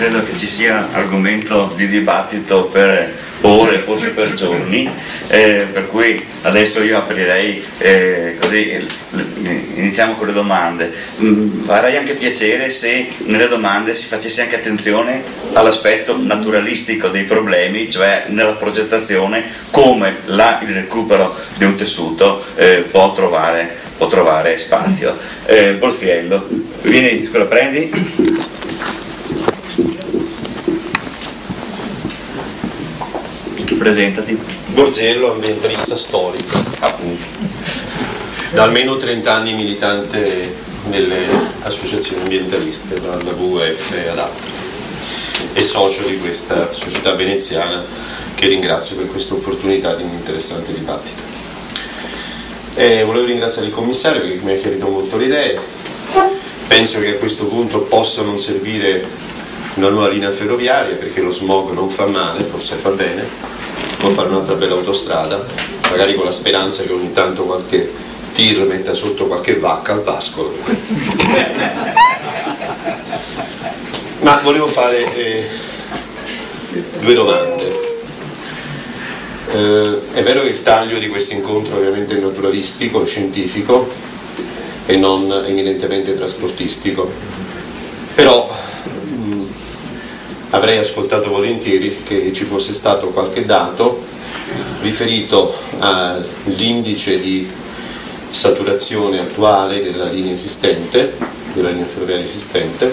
credo che ci sia argomento di dibattito per ore, forse per giorni, per cui adesso io aprirei così, iniziamo con le domande. Farei anche piacere se nelle domande si facesse anche attenzione all'aspetto naturalistico dei problemi, cioè nella progettazione come il recupero di un tessuto può trovare spazio. Borziello, vieni, lo prendi? Presentati. Borziello, ambientalista storico, appunto. Da almeno 30 anni militante nelle associazioni ambientaliste, dalla WWF ad altro, e socio di questa società veneziana che ringrazio per questa opportunità di un interessante dibattito. Volevo ringraziare il commissario che mi ha chiarito molto le idee. Penso che a questo punto possa non servire una nuova linea ferroviaria perché lo smog non fa male, forse fa bene. Si può fare un'altra bella autostrada, magari con la speranza che ogni tanto qualche tir metta sotto qualche vacca al pascolo. Ma volevo fare due domande. È vero che il taglio di questo incontro ovviamente è naturalistico, scientifico e non eminentemente trasportistico, però avrei ascoltato volentieri che ci fosse stato qualche dato riferito all'indice di saturazione attuale della linea esistente, della linea ferroviaria esistente,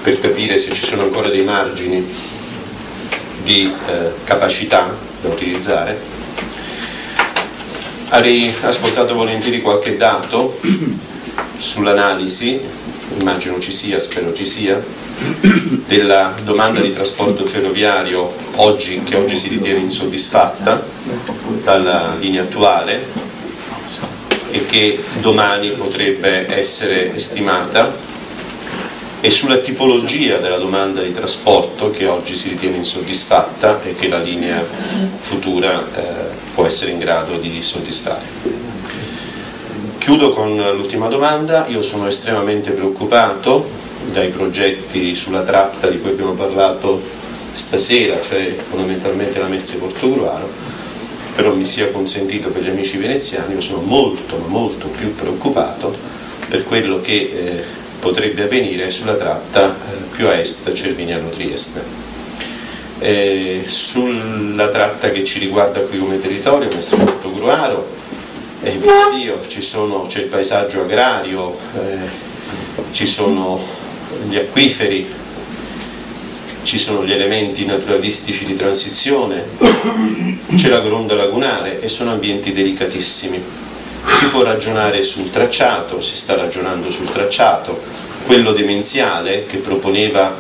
per capire se ci sono ancora dei margini di capacità da utilizzare. Avrei ascoltato volentieri qualche dato sull'analisi, immagino ci sia, spero ci sia, della domanda di trasporto ferroviario che oggi si ritiene insoddisfatta dalla linea attuale e che domani potrebbe essere stimata, e sulla tipologia della domanda di trasporto che oggi si ritiene insoddisfatta e che la linea futura può essere in grado di soddisfare. Chiudo con l'ultima domanda. Io sono estremamente preoccupato dai progetti sulla tratta di cui abbiamo parlato stasera, cioè fondamentalmente la Mestre Portogruaro, però mi sia consentito per gli amici veneziani, io sono molto ma molto più preoccupato per quello che potrebbe avvenire sulla tratta più a est, Cervignano-Trieste. Sulla tratta che ci riguarda qui come territorio, Mestre Portogruaro, c'è il paesaggio agrario, ci sono gli acquiferi, ci sono gli elementi naturalistici di transizione, c'è la gronda lagunare e sono ambienti delicatissimi. Si può ragionare sul tracciato, si sta ragionando sul tracciato, quello demenziale che proponeva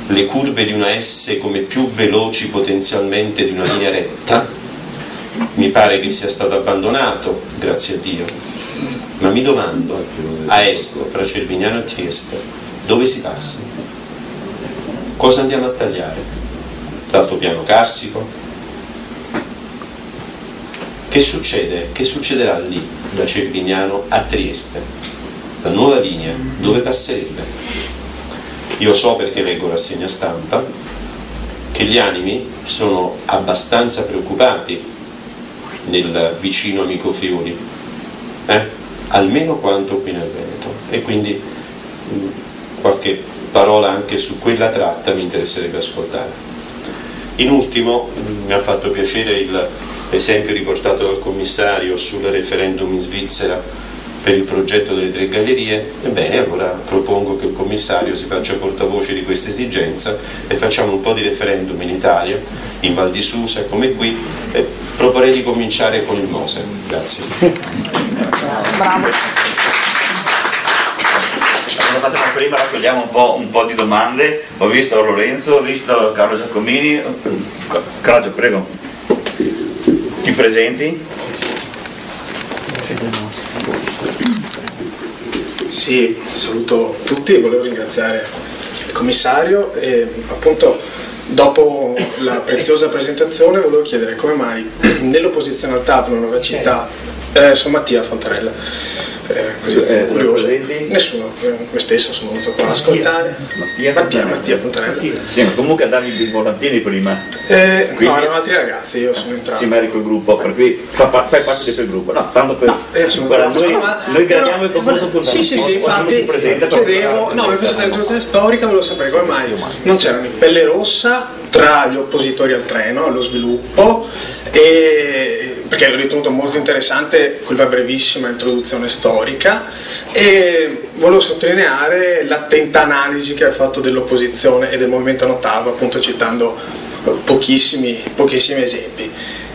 le curve di una S come più veloci potenzialmente di una linea retta, mi pare che sia stato abbandonato, grazie a Dio, ma mi domando, a est, fra Cervignano e Trieste, dove si passa? Cosa andiamo a tagliare? L'altopiano carsico? Che succede? Che succederà lì, da Cervignano a Trieste? La nuova linea, dove passerebbe? Io so, perché leggo rassegna stampa, che gli animi sono abbastanza preoccupati nel vicino amico Friuli, almeno quanto qui nel Veneto, e quindi qualche parola anche su quella tratta mi interesserebbe ascoltare. In ultimo, mi ha fatto piacere l'esempio riportato dal commissario sul referendum in Svizzera per il progetto delle 3 gallerie. Ebbene, allora propongo che il commissario si faccia portavoce di questa esigenza e facciamo un po' di referendum in Italia, in Val di Susa, come qui, e proporrei di cominciare con il Mose. Grazie. Bravo. Lo facciamo prima, raccogliamo un po' di domande. Ho visto Lorenzo, ho visto Carlo Giacomini. Carlo, prego. Ti presenti? Sì, saluto tutti e volevo ringraziare il commissario e appunto dopo la preziosa presentazione volevo chiedere come mai nell'opposizione al TAP, una nuova città, sono Mattia Fontarella, così curioso. Nessuno, me stessa sono venuto qua ad ascoltare. Mattia Fontanella. Sì, ma comunque davi i volantini prima. Quindi, no, erano altri ragazzi, io sono entrato. Sì, ma eri col gruppo, per cui fai parte di quel gruppo. No, tanto per. Noi gradiamo il confronto con Sì, infatti chiedevo, no, mi è piaciuta l'introduzione storica, volevo sapere come mai non c'erano in pelle rossa tra gli oppositori al treno, allo sviluppo, perché ho ritenuto molto interessante quella brevissima introduzione storica, e volevo sottolineare l'attenta analisi che ha fatto dell'opposizione e del movimento Notavo, appunto citando pochissimi esempi.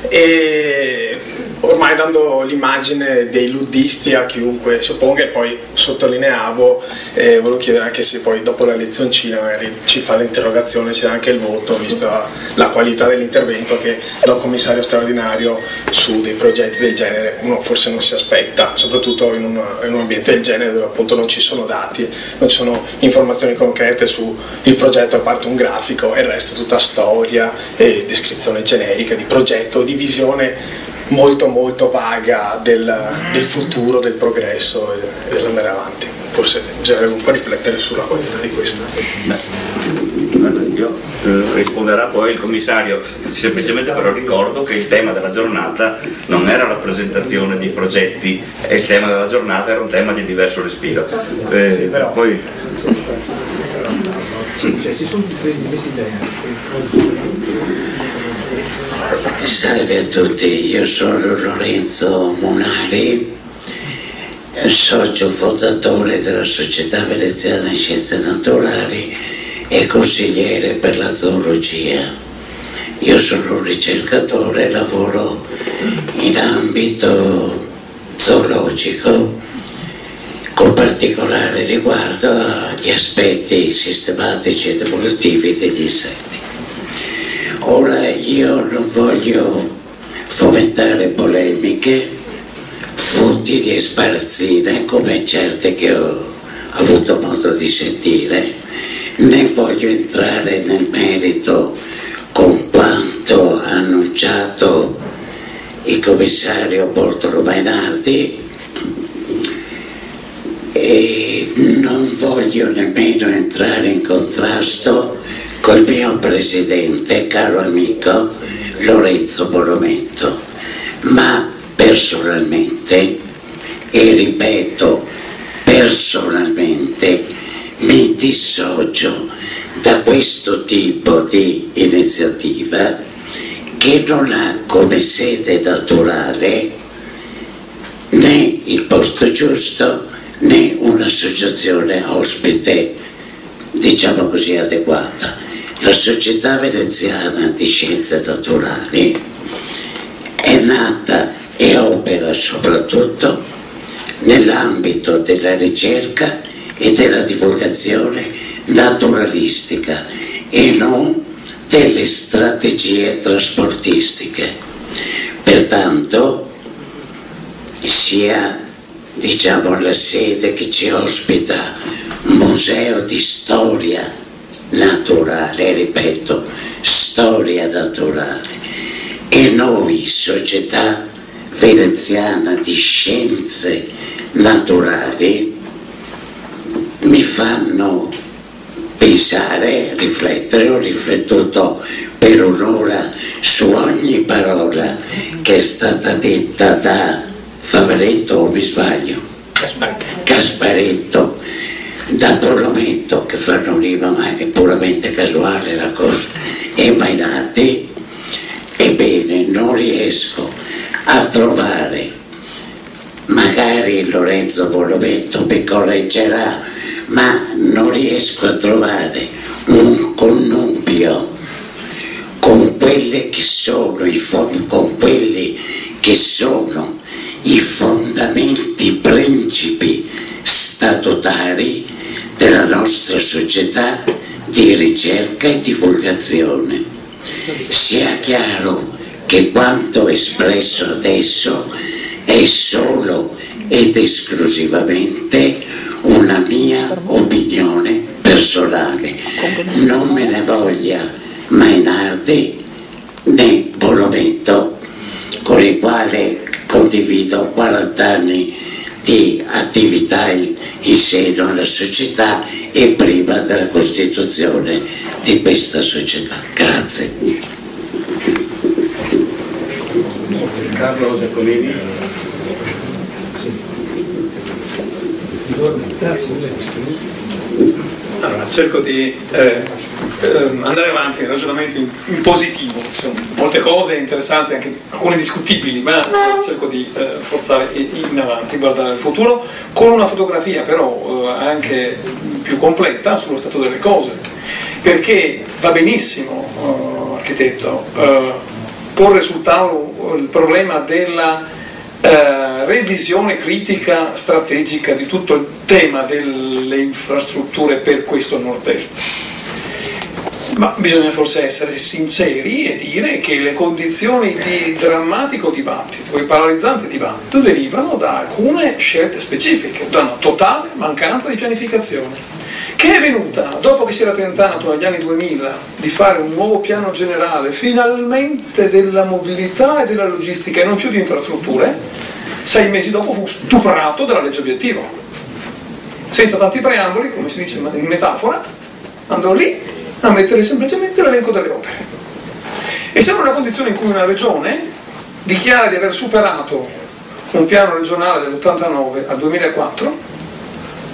E ormai dando l'immagine dei luddisti a chiunque si opponga, e poi sottolineavo, volevo chiedere anche se poi dopo la lezioncina magari ci fa l'interrogazione, c'è anche il voto, vista la qualità dell'intervento che da un commissario straordinario su dei progetti del genere uno forse non si aspetta, soprattutto in un ambiente del genere dove appunto non ci sono dati, non ci sono informazioni concrete sul progetto, a parte un grafico, e il resto è tutta storia e descrizione generica di progetto, di visione molto vaga del futuro, del progresso e dell'andare avanti. Forse bisognerebbe un po' riflettere sulla qualità di questo. Io risponderà poi il commissario, semplicemente però ricordo che il tema della giornata non era la presentazione di progetti, e il tema della giornata era un tema di diverso respiro. Poi si sono presi Salve a tutti, io sono Lorenzo Munari, socio fondatore della Società Veneziana in Scienze Naturali e consigliere per la zoologia. Io sono un ricercatore, lavoro in ambito zoologico con particolare riguardo agli aspetti sistematici ed evolutivi degli insetti. Ora io non voglio fomentare polemiche, futili e sparazzine come certe che ho avuto modo di sentire, né voglio entrare nel merito con quanto ha annunciato il commissario Bortolo Mainardi, e non voglio nemmeno entrare in contrasto col mio presidente, caro amico Lorenzo Bonometto, ma personalmente, e ripeto personalmente, mi dissocio da questo tipo di iniziativa che non ha come sede naturale né il posto giusto né un'associazione ospite, diciamo così, adeguata. La Società Veneziana di Scienze Naturali è nata e opera soprattutto nell'ambito della ricerca e della divulgazione naturalistica e non delle strategie trasportistiche. Pertanto sia, diciamo, la sede che ci ospita, Museo di Storia Naturale, ripeto, storia naturale, e noi, Società Veneziana di Scienze Naturali, mi fanno pensare, riflettere. Ho riflettuto per un'ora su ogni parola che è stata detta da Favaretto, o mi sbaglio? Gasparetto, da Bonometto, che fanno rima ma è puramente casuale la cosa, e Mainardi. Ebbene, non riesco a trovare, magari Lorenzo Bonometto mi correggerà, ma non riesco a trovare un connubio con quelli che sono i fondamenti principi statutari della nostra società di ricerca e divulgazione. Sia chiaro che quanto espresso adesso è solo ed esclusivamente una mia opinione personale. Non me ne voglia Mainardi né Bonometto, con il quale condivido 40 anni di attività in seno alla società e prima della costituzione di questa società. Grazie. Carlo Giacomini. Allora, cerco di andare avanti nel ragionamento in positivo, sono molte cose interessanti, anche alcune discutibili, ma cerco di forzare in avanti, guardare il futuro con una fotografia però anche più completa sullo stato delle cose, perché va benissimo, architetto, porre sul tavolo il problema della revisione critica strategica di tutto il tema delle infrastrutture per questo nord-est. Ma bisogna forse essere sinceri e dire che le condizioni di drammatico dibattito e paralizzante dibattito derivano da alcune scelte specifiche, da una totale mancanza di pianificazione, che è venuta dopo che si era tentato negli anni 2000 di fare un nuovo piano generale finalmente della mobilità e della logistica e non più di infrastrutture. 6 mesi dopo fu stuprato dalla legge obiettivo, senza tanti preamboli, come si dice in metafora, andò lì a mettere semplicemente l'elenco delle opere. E siamo in una condizione in cui una regione dichiara di aver superato un piano regionale dall'89 al 2004,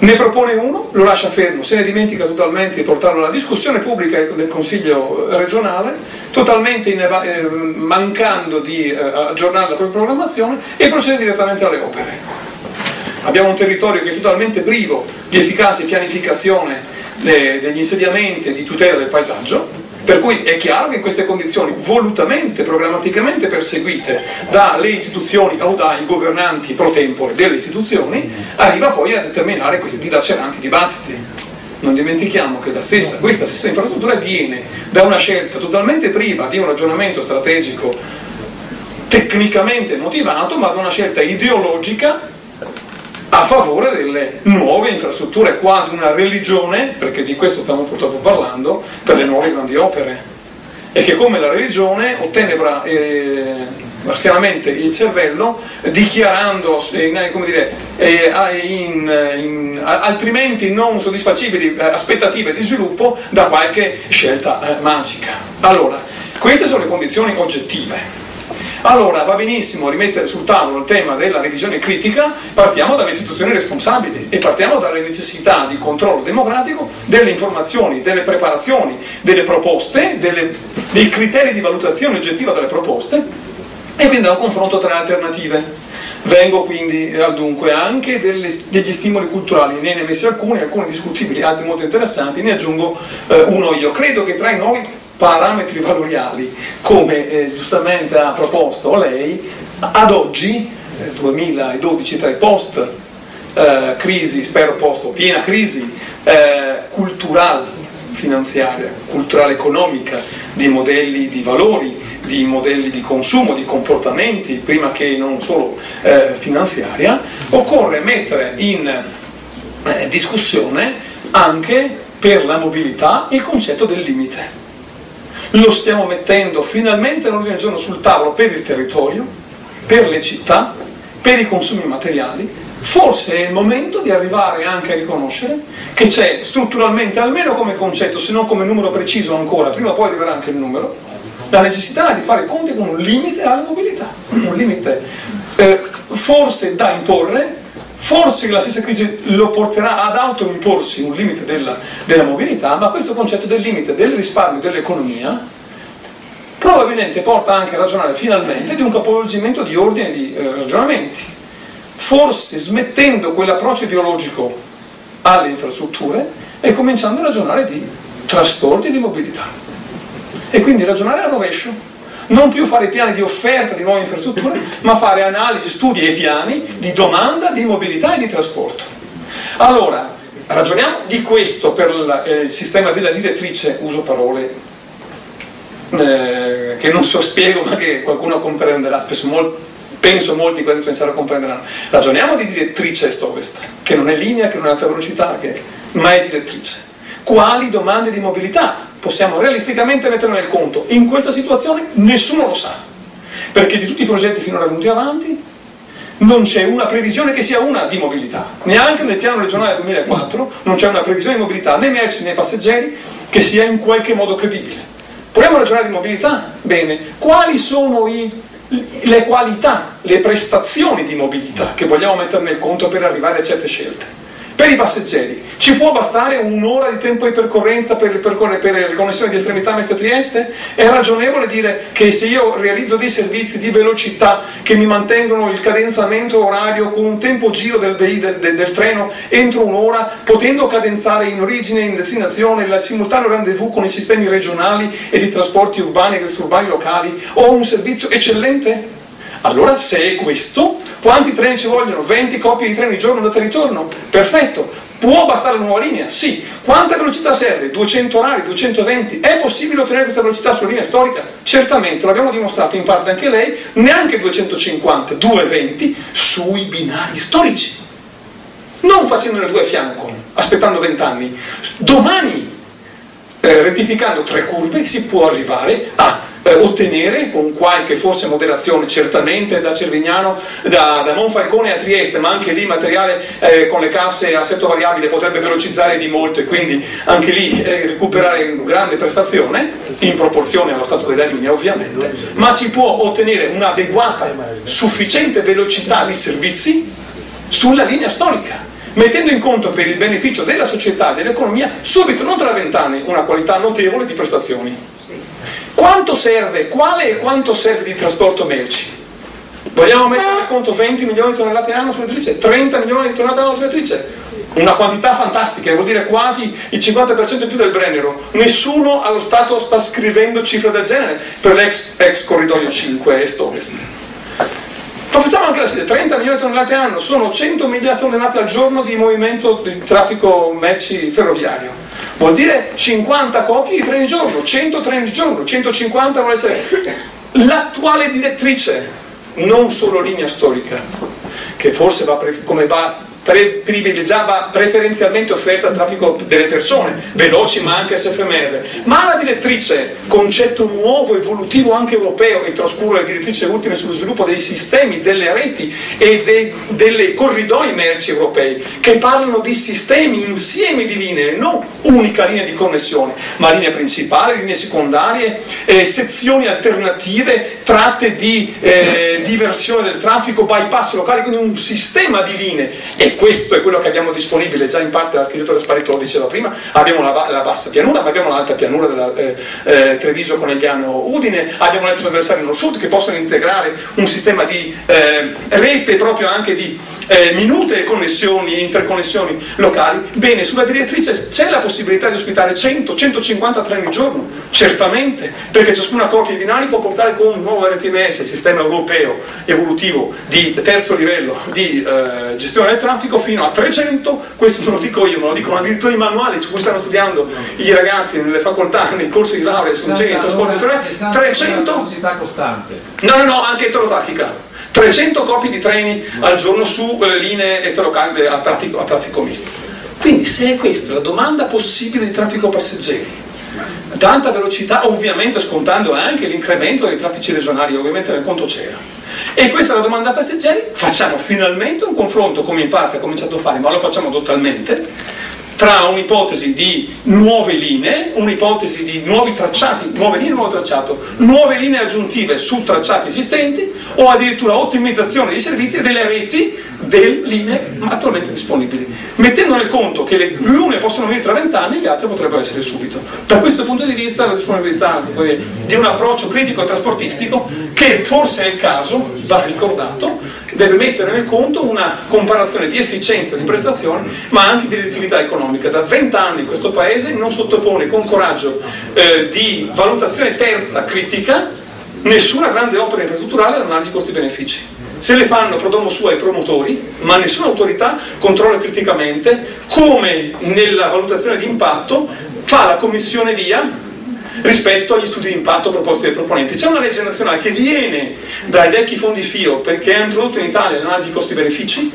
ne propone uno, lo lascia fermo, se ne dimentica totalmente di portarlo alla discussione pubblica del Consiglio regionale, totalmente mancando di aggiornare la propria programmazione, e procede direttamente alle opere. Abbiamo un territorio che è totalmente privo di efficace pianificazione degli insediamenti e di tutela del paesaggio, per cui è chiaro che in queste condizioni volutamente, programmaticamente perseguite dalle istituzioni o dai governanti pro tempore delle istituzioni, arriva poi a determinare questi dilaceranti dibattiti. Non dimentichiamo che questa stessa infrastruttura viene da una scelta totalmente priva di un ragionamento strategico tecnicamente motivato, ma da una scelta ideologica a favore delle nuove infrastrutture, quasi una religione, perché di questo stiamo purtroppo parlando, per le nuove grandi opere, e che come la religione ottenebra chiaramente il cervello, dichiarando altrimenti non soddisfacibili aspettative di sviluppo da qualche scelta magica. Allora, queste sono le condizioni oggettive. Allora va benissimo rimettere sul tavolo il tema della revisione critica, partiamo dalle istituzioni responsabili e partiamo dalle necessità di controllo democratico delle informazioni, delle preparazioni, delle proposte, dei criteri di valutazione oggettiva delle proposte, e quindi da un confronto tra alternative. Vengo quindi al dunque anche degli stimoli culturali, ne ho messi alcuni discutibili, altri molto interessanti, ne aggiungo uno io. Credo che tra i nuovi parametri valoriali, come giustamente ha proposto lei, ad oggi, 2012, tra i post crisi, spero post piena crisi culturale finanziaria, culturale economica, di modelli di valori, di modelli di consumo, di comportamenti, prima che non solo finanziaria, occorre mettere in discussione anche per la mobilità il concetto del limite. Lo stiamo mettendo finalmente all'ordine del giorno sul tavolo per il territorio, per le città, per i consumi materiali. Forse è il momento di arrivare anche a riconoscere che c'è strutturalmente, almeno come concetto, se non come numero preciso ancora, prima o poi arriverà anche il numero, la necessità di fare i conti con un limite alla mobilità, un limite forse da imporre. Forse la stessa crisi lo porterà ad autoimporsi un limite della mobilità, ma questo concetto del limite del risparmio dell'economia probabilmente porta anche a ragionare finalmente di un capovolgimento di ordine di ragionamenti, forse smettendo quell'approccio ideologico alle infrastrutture e cominciando a ragionare di trasporti e di mobilità, e quindi ragionare a rovescio. Non più fare piani di offerta di nuove infrastrutture, ma fare analisi, studi e piani di domanda, di mobilità e di trasporto. Allora, ragioniamo di questo per il sistema della direttrice, uso parole che non so spiego, ma che qualcuno comprenderà, penso molti quando pensare comprenderanno. Ragioniamo di direttrice est-ovest, che non è linea, che non è alta velocità, ma è direttrice. Quali domande di mobilità possiamo realisticamente mettere nel conto? In questa situazione nessuno lo sa, perché di tutti i progetti finora venuti avanti non c'è una previsione che sia una di mobilità, neanche nel piano regionale 2004 non c'è una previsione di mobilità né merci né passeggeri che sia in qualche modo credibile. Proviamo a ragionare di mobilità? Bene, quali sono le qualità, le prestazioni di mobilità che vogliamo mettere nel conto per arrivare a certe scelte? Per i passeggeri, ci può bastare un'ora di tempo di percorrenza per le connessioni di estremità Mestre-Trieste? È ragionevole dire che se io realizzo dei servizi di velocità che mi mantengono il cadenzamento orario con un tempo giro del treno entro un'ora, potendo cadenzare in origine e in destinazione il simultaneo rendezvous con i sistemi regionali e di trasporti urbani e extraurbani locali, ho un servizio eccellente? Allora, se è questo, quanti treni ci vogliono? 20 coppie di treni giorno andata e ritorno? Perfetto. Può bastare la nuova linea? Sì. Quanta velocità serve? 200 orari, 220? È possibile ottenere questa velocità sulla linea storica? Certamente, l'abbiamo dimostrato in parte anche lei, neanche 250, 220 sui binari storici. Non facendone due a fianco, aspettando 20 anni. Domani, rettificando 3 curve, si può arrivare a ottenere, con qualche forse moderazione certamente da Cervignano, da Monfalcone a Trieste, ma anche lì materiale con le casse a assetto variabile potrebbe velocizzare di molto e quindi anche lì recuperare grande prestazione in proporzione allo stato della linea ovviamente, ma si può ottenere un'adeguata, sufficiente velocità di servizi sulla linea storica, mettendo in conto per il beneficio della società e dell'economia subito, non tra 20 anni, una qualità notevole di prestazioni. Quanto serve? Quale e quanto serve di trasporto merci? Vogliamo mettere in conto 20 milioni di tonnellate all'anno sulla direttrice? 30 milioni di tonnellate all'anno sulla direttrice? Una quantità fantastica, vuol dire quasi il 50% in più del Brennero. Nessuno allo Stato sta scrivendo cifre del genere per l'ex corridoio 5 est-ovest. Ma facciamo anche la sede, 30 milioni di tonnellate all'anno, sono 100.000 tonnellate al giorno di movimento di traffico merci ferroviario. Vuol dire 50 coppie di treni al giorno, 100 treni al giorno, 150 vuole essere l'attuale direttrice, non solo linea storica, che forse va privilegiava preferenzialmente offerta al traffico delle persone, veloci ma anche SFMR, ma la direttrice, concetto nuovo, evolutivo anche europeo, e trascuro le direttrici ultime sullo sviluppo dei sistemi, delle reti e delle corridoi merci europei, che parlano di sistemi, insieme di linee, non unica linea di connessione, ma linee principali, linee secondarie, sezioni alternative, tratte di diversione del traffico, bypass locali, quindi un sistema di linee. E questo è quello che abbiamo disponibile, già in parte l'architetto Gasparito lo diceva prima, abbiamo la bassa pianura, ma abbiamo l'alta pianura della Treviso Conegliano Udine, abbiamo le trasversali nord-sud che possono integrare un sistema di rete proprio anche di minute connessioni e interconnessioni locali. Bene, sulla direttrice c'è la possibilità di ospitare 100-150 treni al giorno, certamente, perché ciascuna coppia di binari può portare con un nuovo RTMS, sistema europeo evolutivo di terzo livello di gestione del traffico, fino a 300, questo non lo dico io, ma lo dicono addirittura i manuali su cui stanno studiando i ragazzi nelle facoltà, nei corsi di laurea su generi di trasporto ferroviario. 300 velocità costante. No, anche eterotacchica. 300 coppie di treni al giorno su linee eterocalde a traffico misto. Quindi se è questa la domanda possibile di traffico passeggeri, tanta velocità, ovviamente scontando anche l'incremento dei traffici regionali, ovviamente nel conto c'era. E questa è la domanda passeggeri, facciamo finalmente un confronto, come in parte ha cominciato a fare, ma lo facciamo totalmente, tra un'ipotesi di nuove linee, un'ipotesi di nuovi tracciati, nuove linee, nuovo tracciato, nuove linee aggiuntive su tracciati esistenti, o addirittura ottimizzazione dei servizi e delle reti delle linee attualmente disponibili, mettendo nel conto che le une possono venire tra 20 anni e le altre potrebbero essere subito. Da questo punto di vista la disponibilità di un approccio critico e trasportistico, che forse è il caso, va ricordato, deve mettere nel conto una comparazione di efficienza di prestazione ma anche di redditività economica. Da 20 anni questo Paese non sottopone con coraggio di valutazione terza critica nessuna grande opera infrastrutturale all'analisi costi-benefici. Se le fanno pro domo sua i promotori, ma nessuna autorità controlla criticamente come nella valutazione di impatto fa la commissione via rispetto agli studi di impatto proposti dai proponenti. C'è una legge nazionale che viene dai vecchi fondi FIO, perché ha introdotto in Italia l'analisi costi-benefici,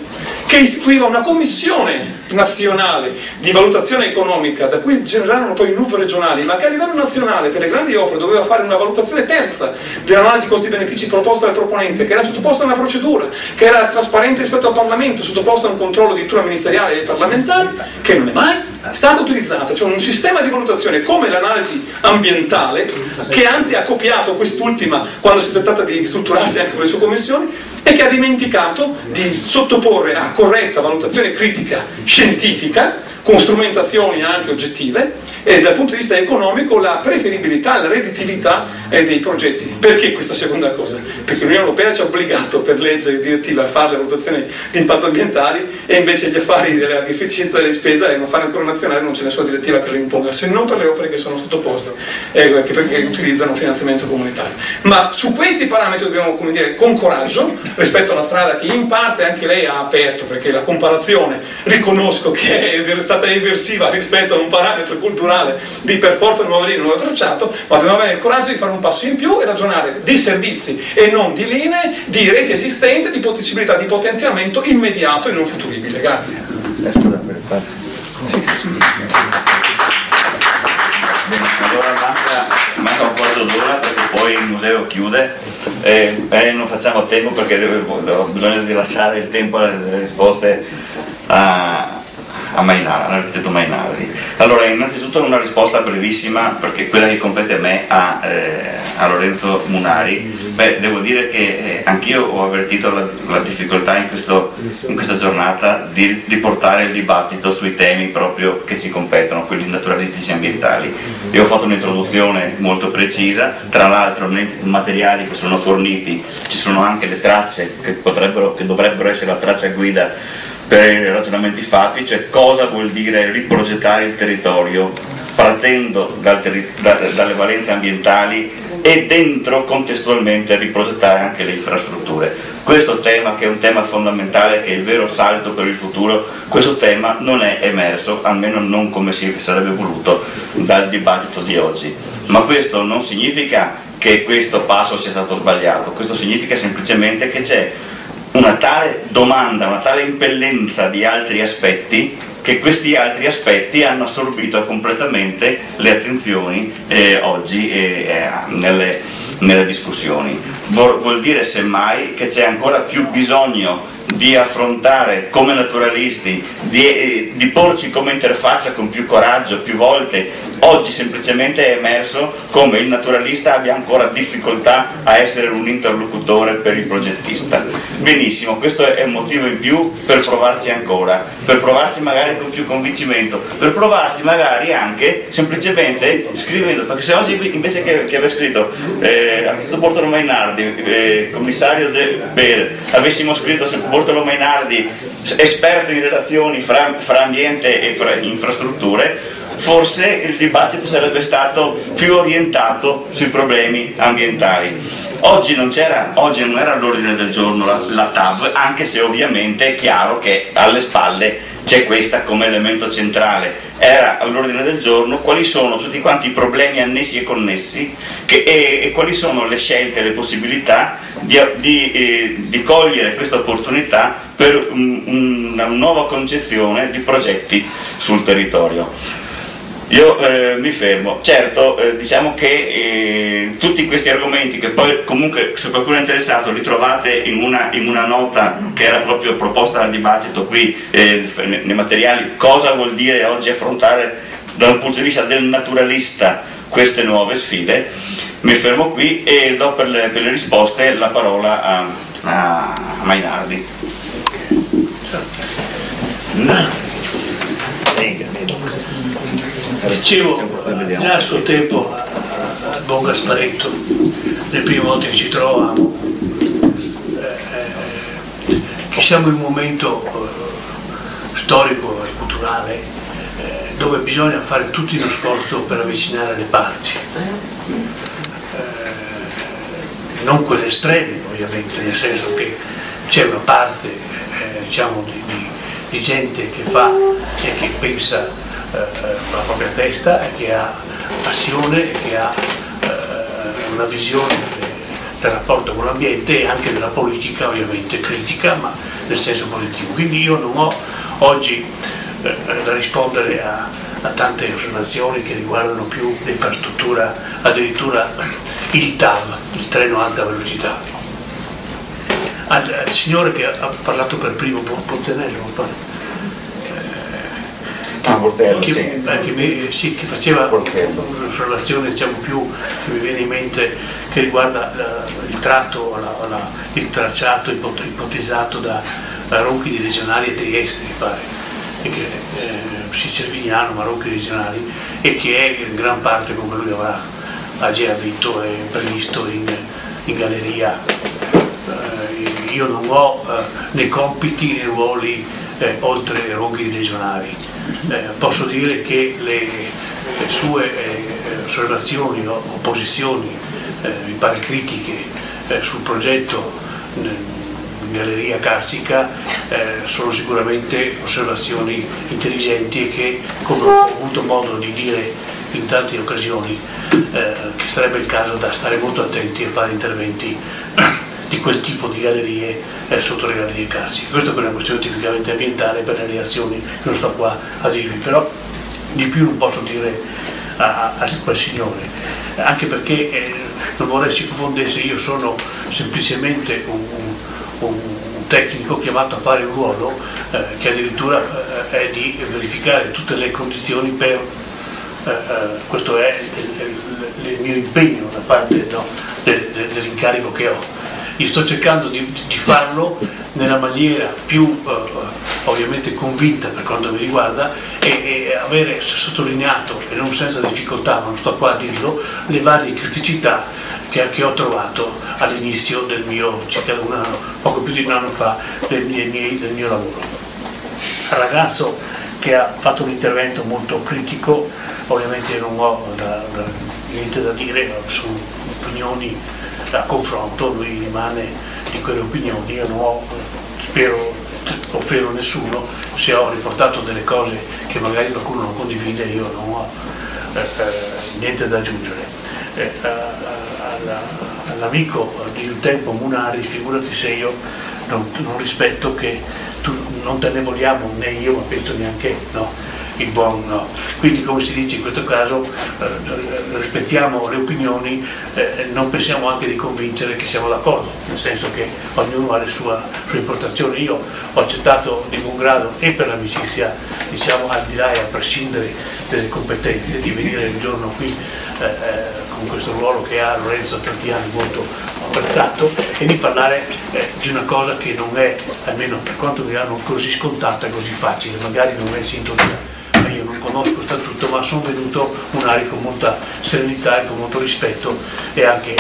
che istituiva una commissione nazionale di valutazione economica, da cui generavano poi i NUV regionali, ma che a livello nazionale per le grandi opere doveva fare una valutazione terza dell'analisi costi-benefici proposta dal proponente, che era sottoposta a una procedura, che era trasparente rispetto al Parlamento, sottoposta a un controllo addirittura ministeriale e parlamentare, che non è mai stata utilizzata. Cioè un sistema di valutazione come l'analisi ambientale, che anzi ha copiato quest'ultima quando si è trattata di strutturarsi anche con le sue commissioni, e che ha dimenticato di sottoporre a corretta valutazione critica scientifica, con strumentazioni anche oggettive, e dal punto di vista economico la preferibilità, la redditività dei progetti. Perché questa seconda cosa? Perché l'Unione Europea ci ha obbligato per legge e direttiva a fare le valutazioni di impatto ambientali, e invece gli affari dell'efficienza delle spese e non fare ancora nazionale non c'è nessuna direttiva che lo imponga, se non per le opere che sono sottoposte, perché utilizzano finanziamento comunitario. Ma su questi parametri dobbiamo, come dire, con coraggio, rispetto alla strada che in parte anche lei ha aperto, perché la comparazione riconosco che è stata eversiva rispetto a un parametro culturale di per forza nuova linea, nuovo tracciato, ma dobbiamo avere il coraggio di fare un passo in più e ragionare di servizi e non di linee, di reti esistenti, di possibilità di potenziamento immediato e non futuribile. Grazie. Scusa per il passo. Allora manca un quarto d'ora perché poi il museo chiude e non facciamo tempo perché ho bisogno di lasciare il tempo alle risposte all'architetto Mainardi. Allora, innanzitutto una risposta brevissima, perché quella che compete a me, a Lorenzo Munari. Devo dire che anch'io ho avvertito la difficoltà in questa giornata di portare il dibattito sui temi proprio che ci competono, quelli naturalistici e ambientali. Io ho fatto un'introduzione molto precisa, tra l'altro nei materiali che sono forniti ci sono anche le tracce che dovrebbero essere la traccia guida per i ragionamenti fatti, cioè cosa vuol dire riprogettare il territorio partendo dalle valenze ambientali e dentro contestualmente riprogettare anche le infrastrutture. Questo tema, che è un tema fondamentale, che è il vero salto per il futuro, questo tema non è emerso, almeno non come si sarebbe voluto dal dibattito di oggi. Ma questo non significa che questo passo sia stato sbagliato, questo significa semplicemente che c'è una tale domanda, una tale impellenza di altri aspetti, che questi altri aspetti hanno assorbito completamente le attenzioni oggi nelle discussioni. Vuol dire semmai che c'è ancora più bisogno di affrontare come naturalisti, di porci come interfaccia con più coraggio più volte. Oggi semplicemente è emerso come il naturalista abbia ancora difficoltà a essere un interlocutore per il progettista. Benissimo, questo è un motivo in più per provarci ancora, per provarsi magari con più convincimento, per provarsi magari anche semplicemente scrivendo, perché se oggi invece che aver scritto architetto Bortolo Mainardi, commissario De Bere, avessimo scritto Bortolo Mainardi, esperto in relazioni fra ambiente e fra infrastrutture, forse il dibattito sarebbe stato più orientato sui problemi ambientali. Oggi non era all'ordine del giorno la TAV, anche se ovviamente è chiaro che alle spalle c'è questa come elemento centrale. Era all'ordine del giorno quali sono tutti quanti i problemi annessi e connessi e quali sono le scelte e le possibilità di cogliere questa opportunità per una nuova concezione di progetti sul territorio. Io mi fermo. Certo, diciamo che tutti questi argomenti, che poi comunque se qualcuno è interessato li trovate in una nota che era proprio proposta al dibattito qui nei materiali, cosa vuol dire oggi affrontare da un punto di vista del naturalista queste nuove sfide. Mi fermo qui e do per le risposte la parola a Mainardi. Dicevo già a suo tempo al buon Gasparetto, le prime volte che ci trovavamo, che siamo in un momento storico e culturale dove bisogna fare tutti uno sforzo per avvicinare le parti, non quelle estreme ovviamente, nel senso che c'è una parte diciamo di gente che fa e che pensa con la propria testa e che ha passione, che ha una visione del rapporto con l'ambiente e anche della politica, ovviamente critica, ma nel senso positivo. Quindi io non ho oggi da rispondere a tante osservazioni che riguardano più l'infrastruttura, addirittura il TAV, il treno a alta velocità. Al signore che ha parlato per primo, Pozzenello, che faceva un'osservazione, diciamo, più che mi viene in mente, che riguarda il tratto, il tracciato ipotizzato da Ronchi Regionali e Trieste, mi pare, sì, Cervignano, ma Ronchi Regionali, e che è in gran parte, come lui ha già detto, è previsto in galleria. Io non ho né compiti né ruoli oltre Ronchi Regionali. Posso dire che le sue osservazioni o posizioni, mi pare critiche, sul progetto in galleria carsica sono sicuramente osservazioni intelligenti e che, come ho avuto modo di dire in tante occasioni, che sarebbe il caso da stare molto attenti a fare interventi di quel tipo di gallerie sotto le gallerie carsiche. Questo è una questione tipicamente ambientale per le reazioni che non sto qua a dirvi, però di più non posso dire a quel signore, anche perché non vorrei si confondesse. Io sono semplicemente un tecnico chiamato a fare un ruolo che addirittura è di verificare tutte le condizioni per questo è il mio impegno da parte dell'incarico che ho. Io sto cercando di farlo nella maniera più ovviamente convinta per quanto mi riguarda e avere sottolineato, e non senza difficoltà, ma non sto qua a dirlo, le varie criticità che ho trovato all'inizio del mio, circa poco più di un anno fa, del mio lavoro. Al ragazzo che ha fatto un intervento molto critico, ovviamente non ho niente da dire, sono opinioni a confronto, lui rimane di quelle opinioni. Io non ho, spero, offero nessuno, se ho riportato delle cose che magari qualcuno non condivide, io non ho niente da aggiungere. All'amico di un tempo Munari, figurati se io non rispetto, che tu non te ne vogliamo, né io, ma penso neanche no, il buon no. Quindi, come si dice in questo caso, rispettiamo le opinioni, non pensiamo anche di convincere che siamo d'accordo, nel senso che ognuno ha la sua impostazione. Io ho accettato di buon grado e per l'amicizia, diciamo, al di là e a prescindere delle competenze, di venire un giorno qui con questo ruolo che ha Lorenzo tanti anni molto apprezzato, e di parlare di una cosa che non è, almeno per quanto mi hanno, così scontata e così facile, magari non è in sintonia. Io non conosco il statuto, ma sono venuto Munari con molta serenità e con molto rispetto, e anche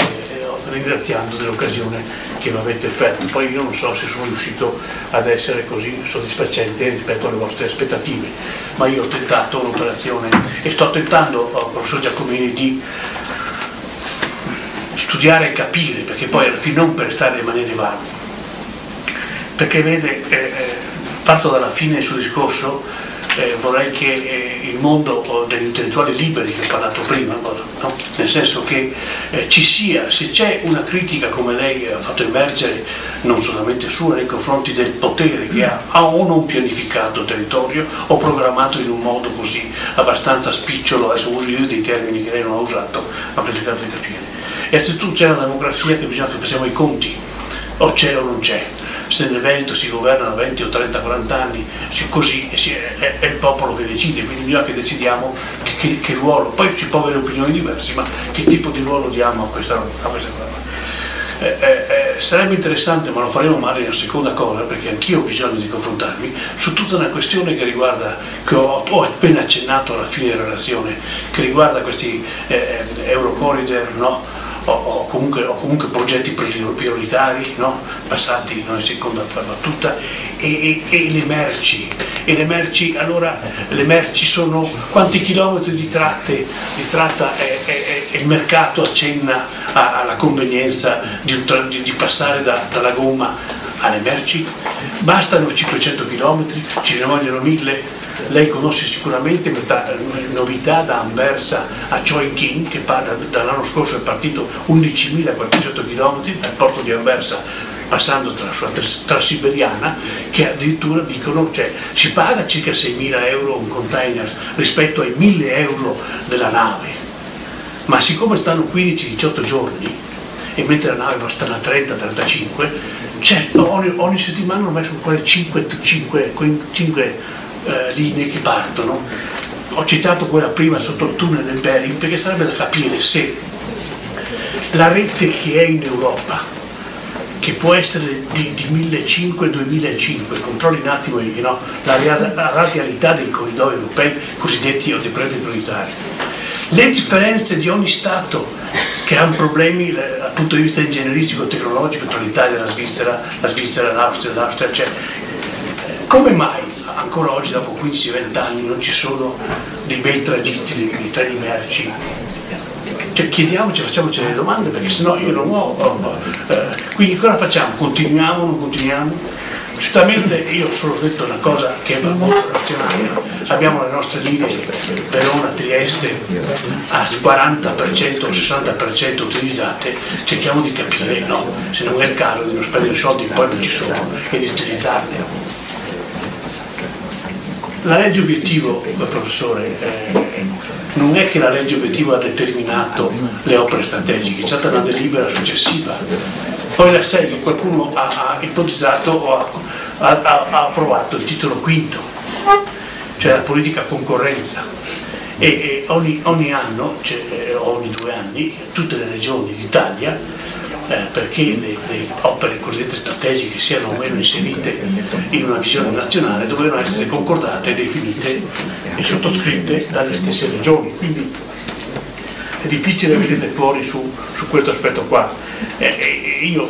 ringraziando dell'occasione che mi avete offerto. Poi io non so se sono riuscito ad essere così soddisfacente rispetto alle vostre aspettative, ma io ho tentato un'operazione e sto tentando, professor Giacomini, di studiare e capire, perché poi alla fine non per stare a rimanere vago, perché vede, parto dalla fine del suo discorso. Vorrei che il mondo degli intellettuali liberi, che ho parlato prima, no? Nel senso che ci sia, se c'è una critica come lei ha fatto emergere, non solamente sua, nei confronti del potere che ha o non pianificato il territorio o programmato in un modo così abbastanza spicciolo, adesso uso io dei termini che lei non ha usato, ma per cercare di capire. E se tu c'è una democrazia che bisogna che facciamo i conti, o c'è o non c'è. Se nel Veneto si governa da 20 o 30, 40 anni, così è il popolo che decide, quindi bisogna che decidiamo che ruolo, poi si può avere opinioni diverse, ma che tipo di ruolo diamo a questa cosa. Sarebbe interessante, ma lo faremo magari una seconda cosa, perché anch'io ho bisogno di confrontarmi su tutta una questione che riguarda, che ho appena accennato alla fine della relazione, che riguarda questi Eurocorridor, no? O comunque progetti prioritari, no? Passati in seconda battuta, e le merci. E le merci, allora, le merci sono quanti chilometri di tratta il mercato accenna alla convenienza di passare dalla gomma alle merci? Bastano 500 chilometri? Ce ne vogliono 1000? Lei conosce sicuramente questa novità da Anversa a Choi King, che dall'anno scorso è partito 11.400 km dal porto di Anversa, passando sulla Transiberiana, che addirittura dicono, cioè, si paga circa 6.000 euro un container rispetto ai 1.000 euro della nave, ma siccome stanno 15-18 giorni e mentre la nave va stare a 30-35, cioè, ogni settimana hanno messo fuori 5 linee che partono. Ho citato quella prima sotto il tunnel del Bering perché sarebbe da capire se la rete che è in Europa, che può essere di 1500-2005, controlli un attimo la radialità dei corridoi europei cosiddetti o dei progetti prioritari, le differenze di ogni Stato che hanno problemi dal punto di vista ingegneristico, tecnologico tra l'Italia e la Svizzera, l'Austria, cioè, come mai ancora oggi dopo 15-20 anni non ci sono dei bei tragitti, dei treni merci? Cioè, chiediamoci, facciamoci delle domande, perché sennò io non ho. Quindi cosa facciamo? Continuiamo, non continuiamo? Giustamente io ho solo detto una cosa che è molto razionale, abbiamo le nostre linee Verona, Trieste a 40% o 60% utilizzate, cerchiamo di capire, no, se non è il caso di non spendere soldi che poi non ci sono e di utilizzarli. La legge obiettivo, professore, non è che la legge obiettivo ha determinato le opere strategiche, c'è stata una delibera successiva. Poi la 6 qualcuno ha ipotizzato o ha approvato il titolo quinto, cioè la politica concorrenza. E ogni anno, cioè, ogni 2 anni, tutte le regioni d'Italia, perché le opere cosiddette strategiche siano o meno inserite in una visione nazionale, dovevano essere concordate, definite e sottoscritte dalle stesse regioni. Quindi è difficile venire fuori su questo aspetto qua. Io,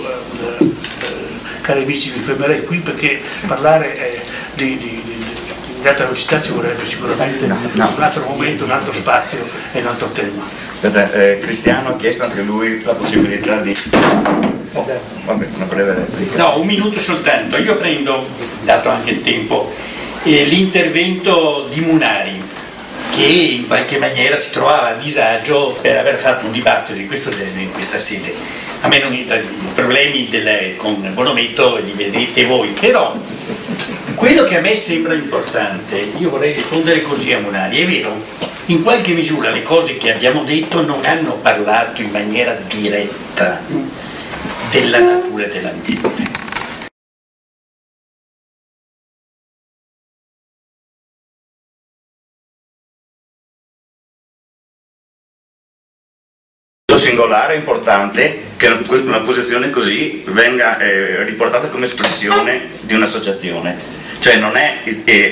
cari amici, mi fermerei qui perché parlare di alta velocità ci vorrebbe sicuramente un altro momento, un altro spazio e un altro tema. Cristiano ha chiesto anche lui la possibilità di... vabbè, una breve replica. No, un minuto soltanto. Io prendo, dato anche il tempo, l'intervento di Munari, che in qualche maniera si trovava a disagio per aver fatto un dibattito di questo genere in questa sede. A me non i problemi con Bonometto li vedete voi, però quello che a me sembra importante, io vorrei rispondere così a Munari, è vero, in qualche misura le cose che abbiamo detto non hanno parlato in maniera diretta della natura dell'ambiente. Singolare, importante che una posizione così venga riportata come espressione di un'associazione, cioè non è,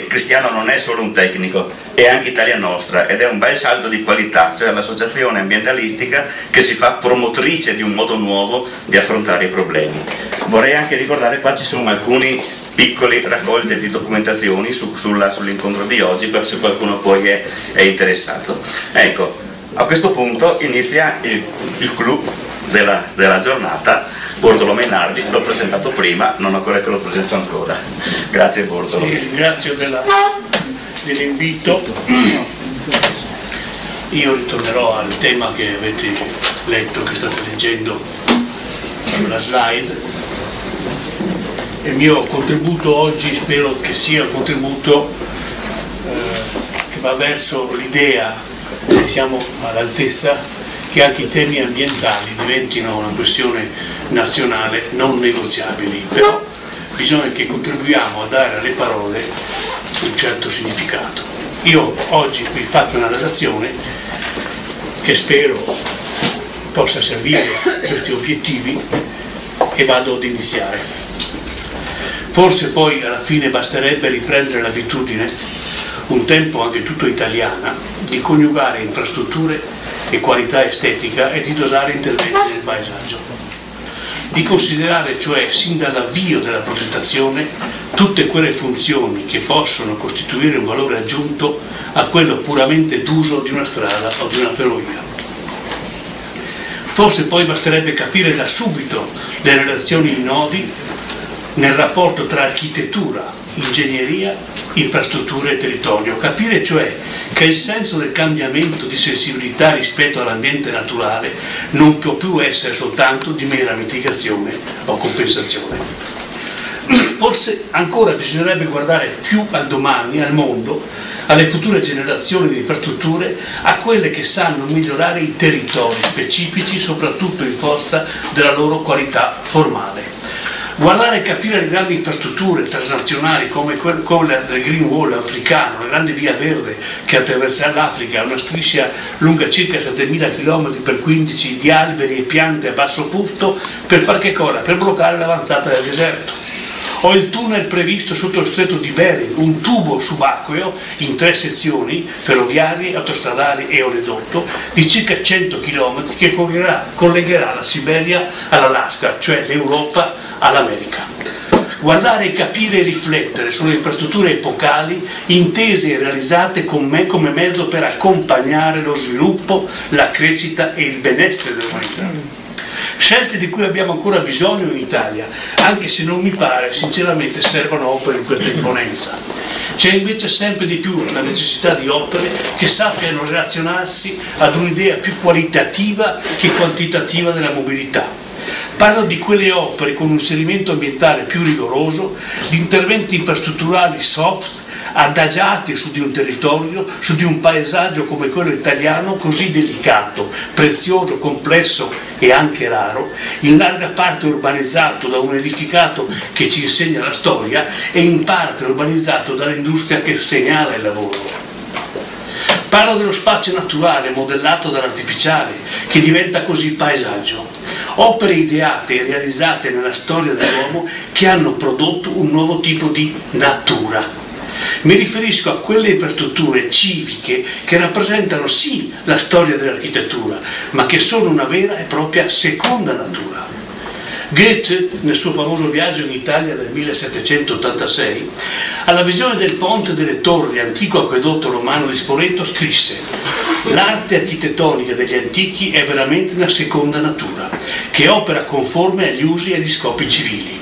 Cristiano non è solo un tecnico, è anche Italia Nostra ed è un bel salto di qualità, cioè l'associazione ambientalistica che si fa promotrice di un modo nuovo di affrontare i problemi. Vorrei anche ricordare, qua ci sono alcuni piccoli raccolte di documentazioni sull'incontro di oggi per se qualcuno poi è interessato. Ecco, a questo punto inizia il clou della giornata. Bortolo Mainardi, l'ho presentato prima, non ancora che lo presento ancora. Grazie Bortolo. Ringrazio dell'invito. Io ritornerò al tema che avete letto, che state leggendo sulla slide. Il mio contributo oggi spero che sia un contributo che va verso l'idea, se siamo all'altezza, che anche i temi ambientali diventino una questione nazionale non negoziabili, però bisogna che contribuiamo a dare alle parole un certo significato. Io oggi vi faccio una relazione che spero possa servire a questi obiettivi e vado ad iniziare. Forse poi alla fine basterebbe riprendere l'abitudine, un tempo anche tutto italiana, di coniugare infrastrutture e qualità estetica e di dosare interventi nel paesaggio. Di considerare cioè sin dall'avvio della progettazione tutte quelle funzioni che possono costituire un valore aggiunto a quello puramente d'uso di una strada o di una ferrovia. Forse poi basterebbe capire da subito le relazioni in nodi nel rapporto tra architettura, ingegneria infrastrutture e territorio. Capire cioè che il senso del cambiamento di sensibilità rispetto all'ambiente naturale non può più essere soltanto di mera mitigazione o compensazione. Forse ancora bisognerebbe guardare più al domani, al mondo, alle future generazioni di infrastrutture, a quelle che sanno migliorare i territori specifici, soprattutto in forza della loro qualità formale. Guardare e capire le grandi infrastrutture transnazionali come quella del Green Wall africano, la grande via verde che attraversa l'Africa, una striscia lunga circa 7.000 km per 15 di alberi e piante a basso fusto, per far che cosa? Per bloccare l'avanzata del deserto. O il tunnel previsto sotto lo stretto di Bering, un tubo subacqueo in 3 sezioni, ferroviarie, autostradali e oleodotto, di circa 100 km che collegherà la Siberia all'Alaska, cioè l'Europa all'America. Guardare, capire e riflettere sulle infrastrutture epocali intese e realizzate come mezzo per accompagnare lo sviluppo, la crescita e il benessere dell'umanità. Scelte di cui abbiamo ancora bisogno in Italia, anche se non mi pare sinceramente servano opere di questa imponenza. C'è invece sempre di più la necessità di opere che sappiano relazionarsi ad un'idea più qualitativa che quantitativa della mobilità. Parlo di quelle opere con un inserimento ambientale più rigoroso, di interventi infrastrutturali soft, adagiati su di un territorio, su di un paesaggio come quello italiano, così delicato, prezioso, complesso e anche raro, in larga parte urbanizzato da un edificato che ci insegna la storia e in parte urbanizzato dall'industria che segnala il lavoro. Parlo dello spazio naturale modellato dall'artificiale, che diventa così paesaggio. Opere ideate e realizzate nella storia dell'uomo che hanno prodotto un nuovo tipo di natura. Mi riferisco a quelle infrastrutture civiche che rappresentano sì la storia dell'architettura, ma che sono una vera e propria seconda natura. Goethe, nel suo famoso viaggio in Italia del 1786, alla visione del ponte delle torri, antico acquedotto romano di Spoleto, scrisse: «L'arte architettonica degli antichi è veramente una seconda natura, che opera conforme agli usi e agli scopi civili.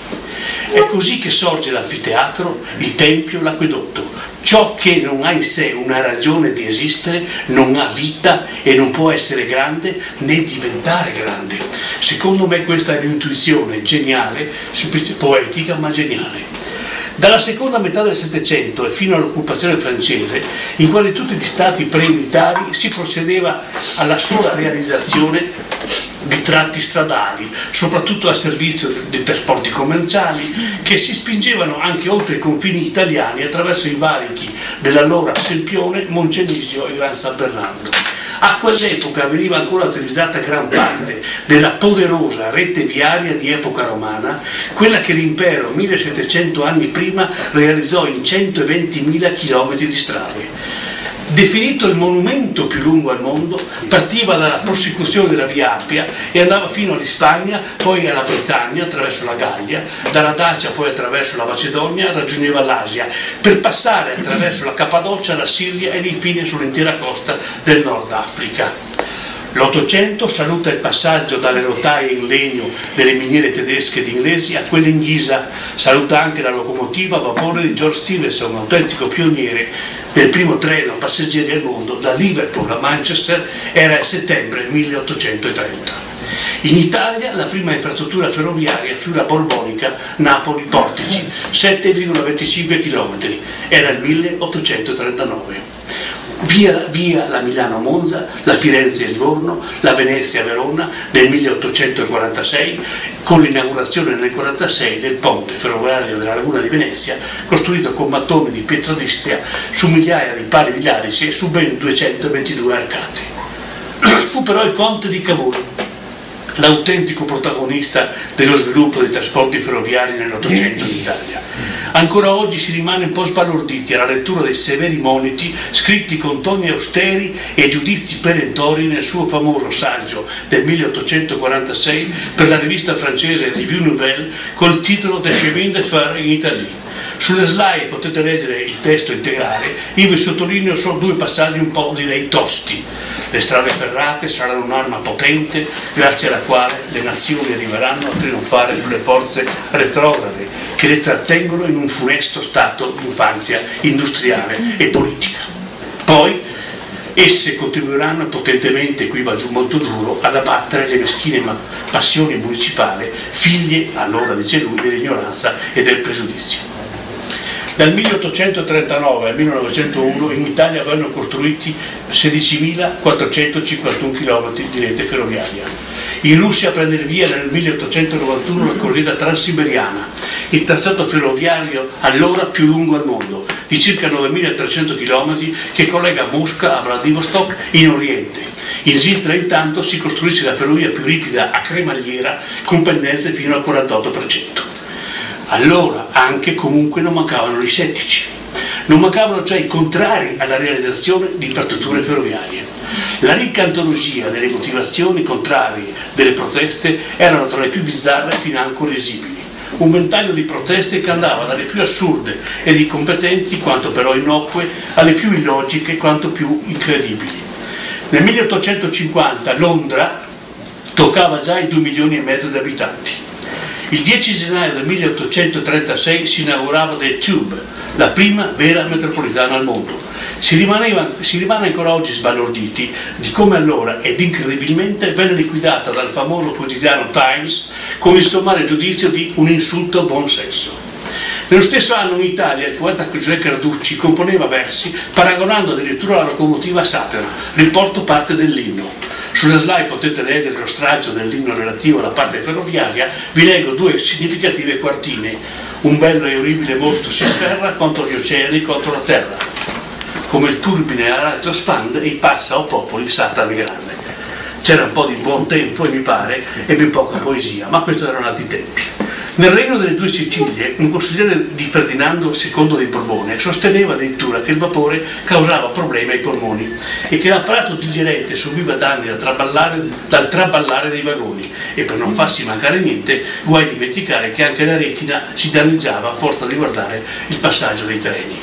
È così che sorge l'anfiteatro, il tempio, l'acquedotto. Ciò che non ha in sé una ragione di esistere non ha vita e non può essere grande né diventare grande». Secondo me questa è un'intuizione geniale, poetica ma geniale. Dalla seconda metà del Settecento e fino all'occupazione francese, in quasi tutti gli stati pre-unitari si procedeva alla sola realizzazione di tratti stradali, soprattutto a servizio dei trasporti commerciali, che si spingevano anche oltre i confini italiani attraverso i valichi dell'allora Sempione, Moncenisio e Gran San Bernardo. A quell'epoca veniva ancora utilizzata gran parte della poderosa rete viaria di epoca romana, quella che l'impero 1700 anni prima realizzò in 120.000 km di strade. Definito il monumento più lungo al mondo, partiva dalla prosecuzione della Via Appia e andava fino all'Ispagna, poi alla Bretagna attraverso la Gallia, dalla Dacia poi attraverso la Macedonia raggiungeva l'Asia, per passare attraverso la Cappadocia, la Siria ed infine sull'intera costa del Nord Africa. L'Ottocento saluta il passaggio dalle rotaie in legno delle miniere tedesche ed inglesi a quelle in ghisa, saluta anche la locomotiva a vapore di George Stephenson, autentico pioniere del primo treno passeggeri al mondo da Liverpool a Manchester, era il settembre 1830. In Italia la prima infrastruttura ferroviaria fu la borbonica Napoli-Portici, 7,25 km, era il 1839. Via la Milano-Monza, la Firenze-Livorno, la Venezia-Verona nel 1846, con l'inaugurazione nel 1946 del ponte ferroviario della Laguna di Venezia, costruito con mattoni di pietra d'Istria su migliaia di pali di larici e su ben 222 arcate. Fu però il conte di Cavour l'autentico protagonista dello sviluppo dei trasporti ferroviari nell'Ottocento in Italia. Ancora oggi si rimane un po' sbalorditi alla lettura dei severi moniti scritti con toni austeri e giudizi perentori nel suo famoso saggio del 1846 per la rivista francese Revue Nouvelle col titolo De chemin de fer in Italie. Sulle slide potete leggere il testo integrale, io vi sottolineo solo 2 passaggi un po' direi tosti. Le strade ferrate saranno un'arma potente grazie alla quale le nazioni arriveranno a trionfare sulle forze retrograde che le trattengono in un funesto stato di infanzia industriale e politica. Poi esse contribuiranno potentemente, qui va giù molto duro, ad abbattere le meschine passioni municipali, figlie, allora dice lui, dell'ignoranza e del pregiudizio. Dal 1839 al 1901 in Italia vennero costruiti 16.451 km di rete ferroviaria. In Russia prende il via nel 1891 la corrida transiberiana, il tracciato ferroviario allora più lungo al mondo, di circa 9.300 km che collega Mosca a Vladivostok in Oriente. In Svizzera intanto si costruisce la ferrovia più ripida a cremagliera con pendenze fino al 48%. Allora anche comunque non mancavano gli scettici, non mancavano cioè i contrari alla realizzazione di infrastrutture ferroviarie. La ricca antologia delle motivazioni contrarie delle proteste erano tra le più bizzarre e financo risibili. Un ventaglio di proteste che andava dalle più assurde ed incompetenti quanto però innocue alle più illogiche quanto più incredibili. Nel 1850 Londra toccava già i 2,5 milioni di abitanti. Il 10 gennaio del 1836 si inaugurava The Tube, la prima vera metropolitana al mondo. Si rimane ancora oggi sbalorditi di come allora ed incredibilmente venne liquidata dal famoso quotidiano Times con il sommario giudizio di un insulto al buon senso. Nello stesso anno in Italia il poeta Giuseppe Carducci componeva versi paragonando addirittura la locomotiva a Satana, riporto parte dell'inno. Sulla slide potete leggere lo stralcio dell'inno relativo alla parte ferroviaria, vi leggo 2 significative quartine. Un bello e orribile mostro si afferra contro gli oceani, contro la terra. Come il turbine aratro spande e passa o popoli Satana grande. C'era un po' di buon tempo, mi pare, e ben poca poesia, ma questi erano altri tempi. Nel regno delle 2 Sicilie, un consigliere di Ferdinando II di Borbone sosteneva addirittura che il vapore causava problemi ai polmoni e che l'apparato digerente subiva danni dal traballare dei vagoni e per non farsi mancare niente, guai dimenticare che anche la retina si danneggiava a forza di guardare il passaggio dei treni.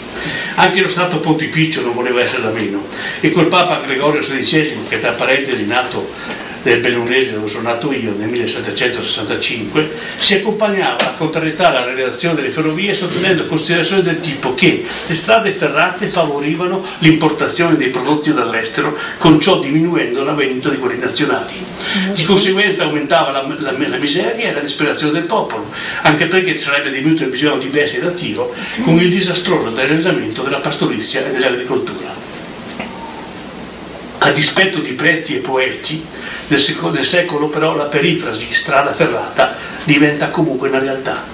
Anche lo Stato Pontificio non voleva essere da meno e quel Papa Gregorio XVI, che tra parentesi nato del Bellunese dove sono nato io nel 1765, si accompagnava a contrarietà alla realizzazione delle ferrovie sostenendo considerazioni del tipo che le strade ferrate favorivano l'importazione dei prodotti dall'estero, con ciò diminuendo la vendita di quelli nazionali. Di conseguenza aumentava la miseria e la disperazione del popolo, anche perché sarebbe diminuito il bisogno di bestie da tiro con il disastroso danneggiamento della pastorizia e dell'agricoltura. A dispetto di preti e poeti del secolo però la perifrasi strada ferrata diventa comunque una realtà.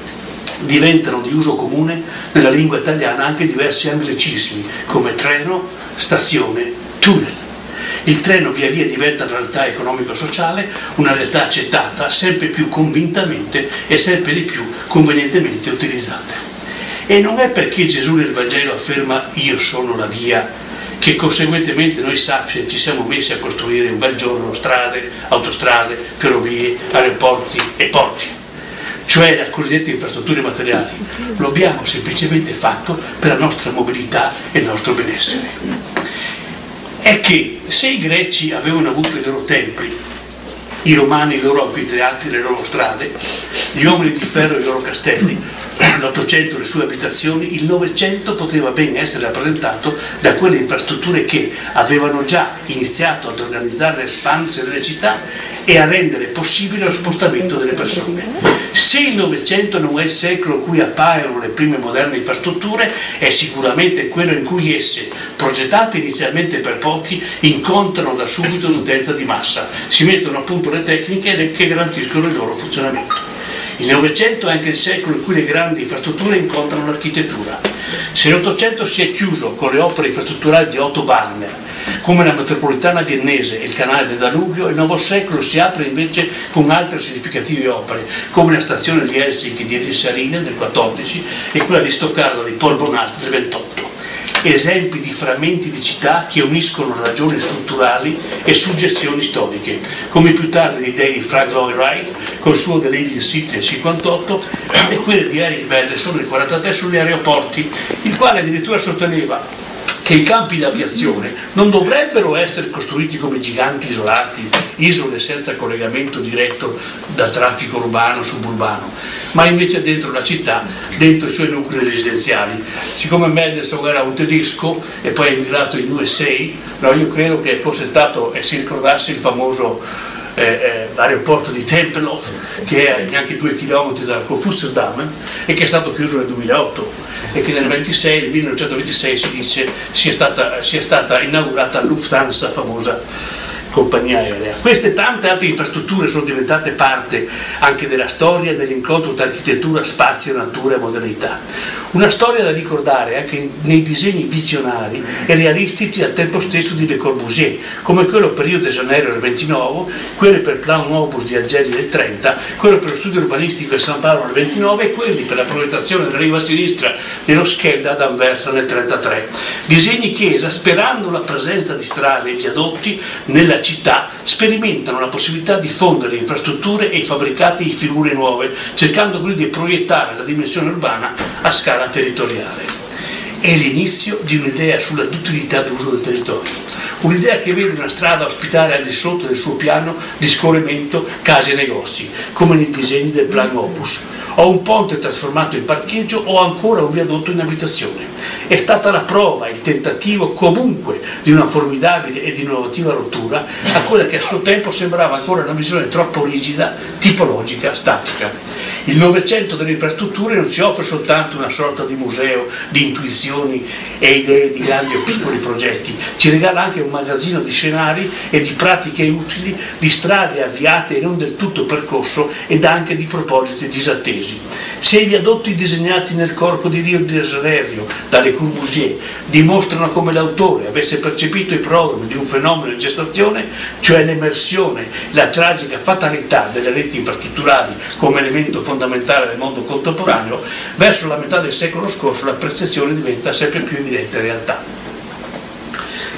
Diventano di uso comune nella lingua italiana anche diversi anglicismi come treno, stazione, tunnel. Il treno via via diventa una realtà economico-sociale, una realtà accettata sempre più convintamente e sempre di più convenientemente utilizzata. E non è perché Gesù nel Vangelo afferma io sono la via che conseguentemente noi sapiens ci siamo messi a costruire un bel giorno strade, autostrade, ferrovie, aeroporti e porti, cioè le cosiddette infrastrutture materiali. Lo abbiamo semplicemente fatto per la nostra mobilità e il nostro benessere. È che se i greci avevano avuto i loro templi, i romani i loro anfiteatri, le loro strade, gli uomini di ferro i loro castelli, l'Ottocento le sue abitazioni, il Novecento poteva ben essere rappresentato da quelle infrastrutture che avevano già iniziato ad organizzare l'espansione delle città e a rendere possibile lo spostamento delle persone. Se il Novecento non è il secolo in cui appaiono le prime moderne infrastrutture, è sicuramente quello in cui esse, progettate inizialmente per pochi, incontrano da subito un'utenza di massa, si mettono a punto le tecniche che garantiscono il loro funzionamento. Il Novecento è anche il secolo in cui le grandi infrastrutture incontrano l'architettura. Se l'Ottocento si è chiuso con le opere infrastrutturali di Otto Wagner, come la metropolitana viennese e il canale del Danubio, il nuovo secolo si apre invece con altre significative opere, come la stazione di Helsinki di Elissarine nel 14 e quella di Stoccarda di Paul Bonast nel 28. Esempi di frammenti di città che uniscono ragioni strutturali e suggestioni storiche, come più tardi l'idea di Frank Lloyd Wright col suo The Living City nel 58 e quelle di Eric Belleson nel 43 sugli aeroporti, il quale addirittura sosteneva che i campi d'aviazione non dovrebbero essere costruiti come giganti isolati, isole senza collegamento diretto dal traffico urbano suburbano, ma invece dentro la città, dentro i suoi nuclei residenziali. Siccome Mendelssohn era un tedesco e poi è emigrato in USA, no, io credo che fosse stato, e si ricordasse, il famoso aeroporto di Tempelhof, che è neanche 2 chilometri dal Konfuziusdamm e che è stato chiuso nel 2008, e che nel 1926 si dice sia stata inaugurata Lufthansa, famosa compagnia aerea. Queste tante altre infrastrutture sono diventate parte anche della storia e dell'incontro tra architettura, spazio, natura e modernità. Una storia da ricordare anche nei disegni visionari e realistici al tempo stesso di Le Corbusier, come quello per Rio de Janeiro del 29, quello per Plan Novus di Algeri del 30, quello per lo studio urbanistico di San Paolo del 29 e quelli per la progettazione della riva sinistra dello Schelde ad Anversa nel 33. Disegni che, esasperando la presenza di strade e viadotti nella città, sperimentano la possibilità di fondere infrastrutture e fabbricati di figure nuove, cercando quindi di proiettare la dimensione urbana a scala territoriale. È l'inizio di un'idea sulla utilità d'uso del territorio, un'idea che vede una strada ospitare al di sotto del suo piano di scorrimento case e negozi, come nei disegni del Plan Opus, o un ponte trasformato in parcheggio o ancora un viadotto in abitazione. È stata la prova, il tentativo comunque di una formidabile ed innovativa rottura a quella che a suo tempo sembrava ancora una visione troppo rigida, tipologica, statica. Il Novecento delle infrastrutture non ci offre soltanto una sorta di museo di intuizioni e idee di grandi o piccoli progetti, ci regala anche un magazzino di scenari e di pratiche utili, di strade avviate e non del tutto percorso ed anche di propositi disattesi. Se i viadotti disegnati nel corpo di Rio de Janeiro da Le Corbusier dimostrano come l'autore avesse percepito i prodromi di un fenomeno in gestazione, cioè l'emersione, la tragica fatalità delle reti infrastrutturali come elemento fondamentale del mondo contemporaneo, verso la metà del secolo scorso la percezione diventa sempre più evidente realtà.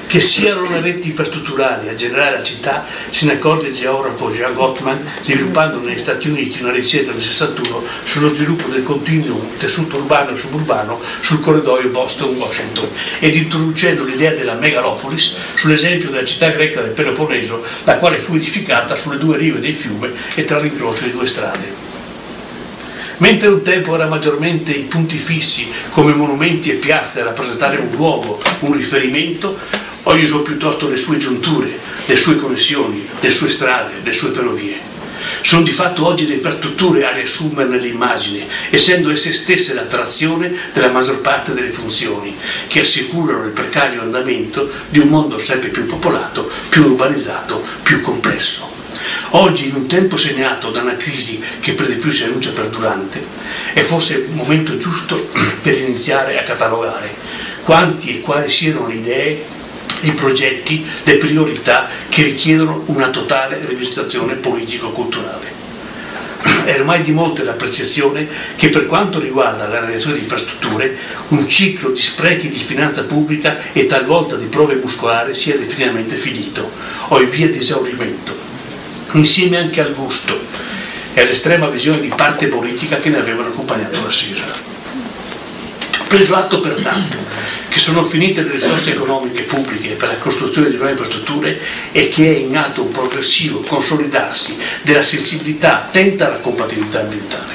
Che siano le reti infrastrutturali a generare la città se ne accorge il geografo Jean Gottman, sviluppando negli Stati Uniti una ricerca nel 61 sullo sviluppo del continuum tessuto urbano e suburbano sul corridoio Boston-Washington ed introducendo l'idea della megalopolis sull'esempio della città greca del Peloponneso, la quale fu edificata sulle 2 rive del fiume e tra l'incrocio di 2 strade. Mentre un tempo era maggiormente i punti fissi come monumenti e piazze a rappresentare un luogo, un riferimento, oggi sono piuttosto le sue giunture, le sue connessioni, le sue strade, le sue ferrovie. Sono di fatto oggi le infrastrutture a riassumerne l'immagine, essendo esse stesse l'attrazione della maggior parte delle funzioni, che assicurano il precario andamento di un mondo sempre più popolato, più urbanizzato, più complesso. Oggi, in un tempo segnato da una crisi che per di più si annuncia perdurante, è forse il momento giusto per iniziare a catalogare quanti e quali siano le idee, i progetti, le priorità che richiedono una totale rivisitazione politico-culturale. È ormai di molto la percezione che per quanto riguarda la realizzazione di infrastrutture, un ciclo di sprechi di finanza pubblica e talvolta di prove muscolari sia definitivamente finito o in via di esaurimento, insieme anche al gusto e all'estrema visione di parte politica che ne avevano accompagnato l'assisa. Preso atto pertanto che sono finite le risorse economiche pubbliche per la costruzione di nuove infrastrutture e che è in atto un progressivo consolidarsi della sensibilità attenta alla compatibilità ambientale,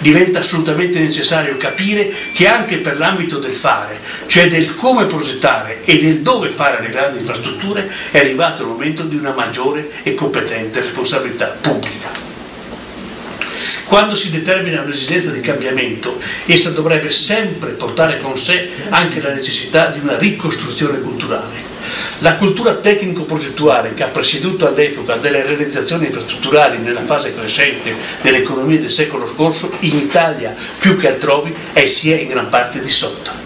diventa assolutamente necessario capire che anche per l'ambito del fare, cioè del come progettare e del dove fare le grandi infrastrutture, è arrivato il momento di una maggiore e competente responsabilità pubblica. Quando si determina un'esigenza di cambiamento, essa dovrebbe sempre portare con sé anche la necessità di una ricostruzione culturale. La cultura tecnico-progettuale che ha presieduto all'epoca delle realizzazioni infrastrutturali nella fase crescente dell'economia del secolo scorso, in Italia più che altrove, si è in gran parte dissolta.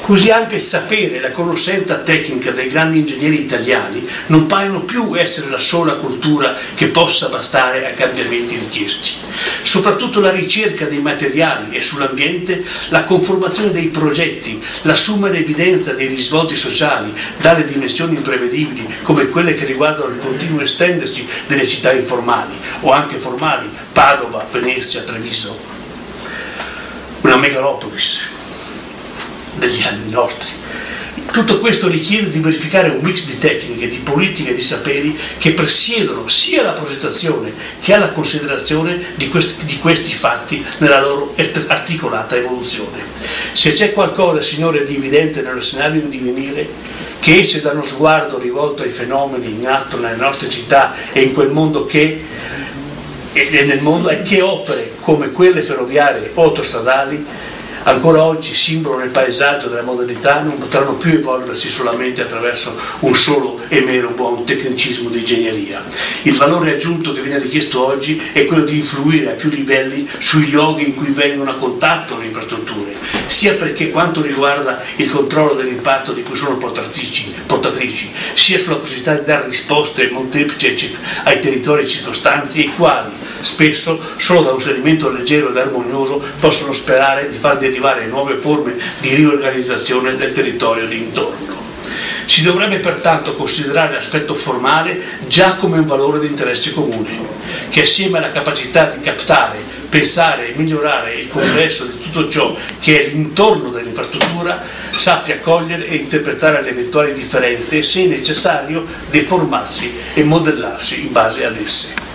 Così anche il sapere e la conoscenza tecnica dei grandi ingegneri italiani non paiono più essere la sola cultura che possa bastare ai cambiamenti richiesti. Soprattutto la ricerca dei materiali e sull'ambiente, la conformazione dei progetti, l'assumere evidenza dei risvolti sociali dalle dimensioni imprevedibili come quelle che riguardano il continuo estendersi delle città informali o anche formali, Padova, Venezia, Treviso, una megalopolis degli anni nostri, Tutto questo richiede di verificare un mix di tecniche, di politiche e di saperi che presiedono sia alla progettazione che alla considerazione di questi fatti nella loro articolata evoluzione. Se c'è qualcosa, signore, di evidente nello scenario in divenire, che esce da uno sguardo rivolto ai fenomeni in atto nelle nostre città e in quel mondo e nel mondo, è che opere come quelle ferroviarie o autostradali, ancora oggi simbolo nel paesaggio della modernità, non potranno più evolversi solamente attraverso un solo e mero buon tecnicismo di ingegneria. Il valore aggiunto che viene richiesto oggi è quello di influire a più livelli sui luoghi in cui vengono a contatto le infrastrutture, sia perché quanto riguarda il controllo dell'impatto di cui sono portatrici, sia sulla possibilità di dare risposte molteplici ai territori circostanti, i quali spesso solo da un sedimento leggero ed armonioso possono sperare di far derivare nuove forme di riorganizzazione del territorio di intorno. Si dovrebbe pertanto considerare l'aspetto formale già come un valore di interesse comune, che assieme alla capacità di captare, pensare e migliorare il complesso di tutto ciò che è l'intorno dell'infrastruttura, sappia cogliere e interpretare le eventuali differenze e, se necessario, deformarsi e modellarsi in base ad esse.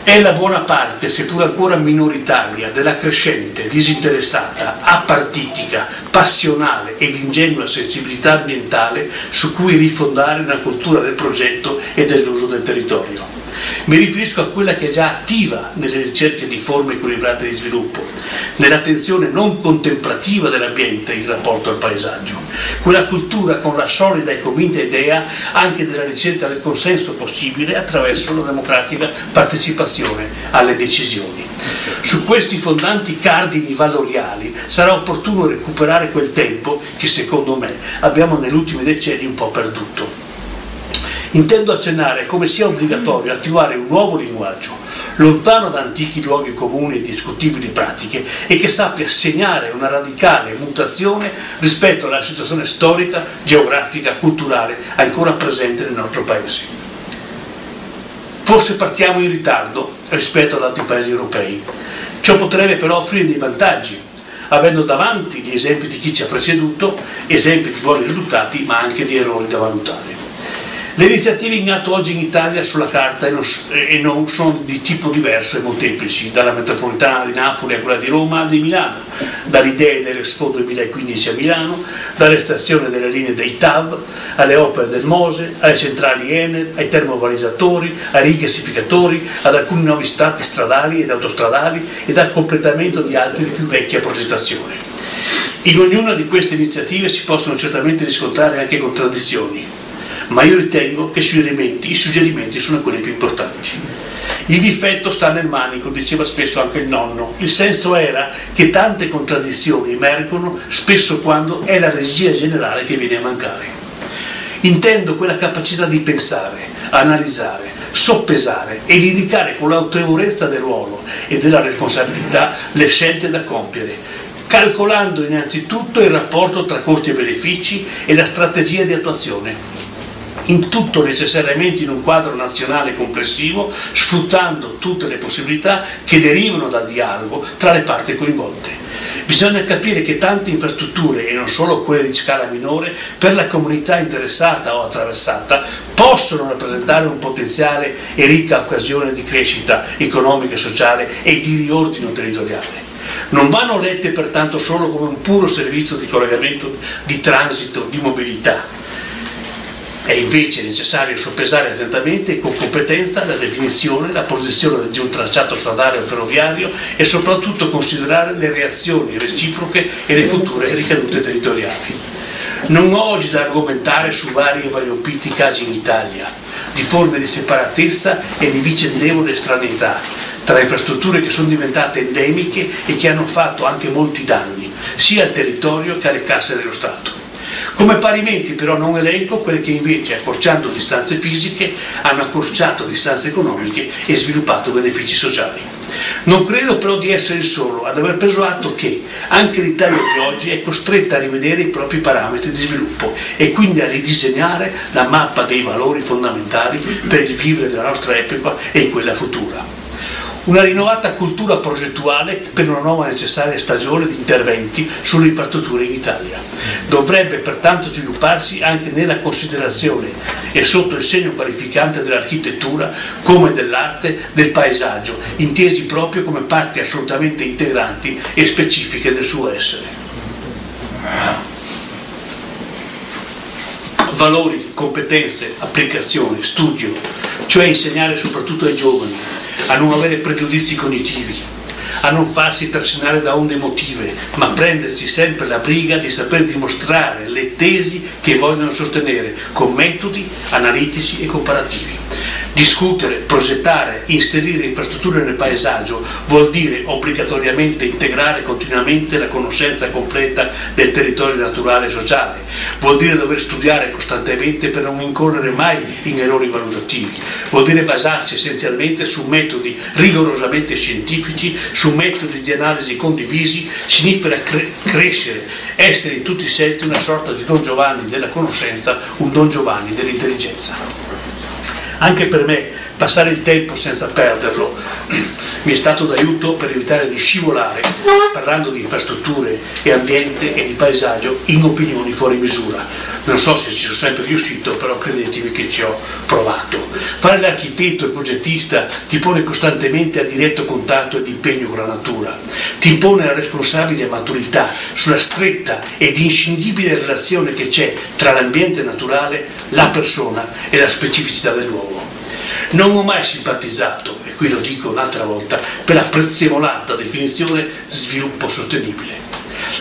È la buona parte, seppur ancora minoritaria, della crescente, disinteressata, apartitica, passionale ed ingenua sensibilità ambientale su cui rifondare una cultura del progetto e dell'uso del territorio. Mi riferisco a quella che è già attiva nelle ricerche di forme equilibrate di sviluppo, nell'attenzione non contemplativa dell'ambiente in rapporto al paesaggio, quella cultura con la solida e convinta idea anche della ricerca del consenso possibile attraverso la democratica partecipazione alle decisioni. Su questi fondanti cardini valoriali sarà opportuno recuperare quel tempo che, secondo me, abbiamo negli ultimi decenni un po' perduto. Intendo accennare come sia obbligatorio attivare un nuovo linguaggio, lontano da antichi luoghi comuni e discutibili pratiche, e che sappia segnare una radicale mutazione rispetto alla situazione storica, geografica, culturale ancora presente nel nostro Paese. Forse partiamo in ritardo rispetto ad altri paesi europei. Ciò potrebbe però offrire dei vantaggi, avendo davanti gli esempi di chi ci ha preceduto, esempi di buoni risultati ma anche di errori da valutare. Le iniziative in atto oggi in Italia sulla carta e non sono di tipo diverso e molteplici, dalla metropolitana di Napoli a quella di Roma a di Milano, dalle idee dell'Expo 2015 a Milano, dall'estrazione delle linee dei TAV, alle opere del Mose, alle centrali Enel, ai termovalorizzatori, ai rigassificatori, ad alcuni nuovi stati stradali ed autostradali ed al completamento di altre di più vecchia progettazione. In ognuna di queste iniziative si possono certamente riscontrare anche contraddizioni, ma io ritengo che i suggerimenti sono quelli più importanti. Il difetto sta nel manico, diceva spesso anche il nonno. Il senso era che tante contraddizioni emergono spesso quando è la regia generale che viene a mancare. Intendo quella capacità di pensare, analizzare, soppesare e di indicare con l'autorevolezza del ruolo e della responsabilità le scelte da compiere, calcolando innanzitutto il rapporto tra costi e benefici e la strategia di attuazione. In tutto necessariamente in un quadro nazionale complessivo, sfruttando tutte le possibilità che derivano dal dialogo tra le parti coinvolte. Bisogna capire che tante infrastrutture, e non solo quelle di scala minore, per la comunità interessata o attraversata, possono rappresentare un potenziale e ricca occasione di crescita economica e sociale e di riordino territoriale. Non vanno lette pertanto solo come un puro servizio di collegamento, di transito, di mobilità. È invece necessario soppesare attentamente e con competenza la definizione, la posizione di un tracciato stradale o ferroviario e soprattutto considerare le reazioni reciproche e le future ricadute territoriali. Non ho oggi da argomentare su vari e variopinti casi in Italia, di forme di separatezza e di vicendevole estraneità, tra infrastrutture che sono diventate endemiche e che hanno fatto anche molti danni, sia al territorio che alle casse dello Stato. Come parimenti però non elenco quelle che invece, accorciando distanze fisiche, hanno accorciato distanze economiche e sviluppato benefici sociali. Non credo però di essere il solo ad aver preso atto che anche l'Italia di oggi è costretta a rivedere i propri parametri di sviluppo e quindi a ridisegnare la mappa dei valori fondamentali per il vivere della nostra epoca e in quella futura. Una rinnovata cultura progettuale per una nuova necessaria stagione di interventi sulle infrastrutture in Italia. Dovrebbe pertanto svilupparsi anche nella considerazione e sotto il segno qualificante dell'architettura come dell'arte del paesaggio, intesi proprio come parti assolutamente integranti e specifiche del suo essere. Valori, competenze, applicazione, studio, cioè insegnare soprattutto ai giovani a non avere pregiudizi cognitivi, a non farsi trascinare da onde emotive, ma prendersi sempre la briga di saper dimostrare le tesi che vogliono sostenere con metodi analitici e comparativi. Discutere, progettare, inserire infrastrutture nel paesaggio vuol dire obbligatoriamente integrare continuamente la conoscenza completa del territorio naturale e sociale, vuol dire dover studiare costantemente per non incorrere mai in errori valutativi, vuol dire basarsi essenzialmente su metodi rigorosamente scientifici, su metodi di analisi condivisi, significa crescere, essere in tutti i sensi una sorta di Don Giovanni della conoscenza, un Don Giovanni dell'intelligenza. Anche per me passare il tempo senza perderlo mi è stato d'aiuto per evitare di scivolare, parlando di infrastrutture e ambiente e di paesaggio, in opinioni fuori misura. Non so se ci sono sempre riuscito, però credetemi che ci ho provato. Fare l'architetto e il progettista ti pone costantemente a diretto contatto ed impegno con la natura, ti impone la responsabile maturità sulla stretta ed inscindibile relazione che c'è tra l'ambiente naturale, la persona e la specificità dell'uomo. Non ho mai simpatizzato, e qui lo dico un'altra volta, per la prezzemolata definizione sviluppo sostenibile.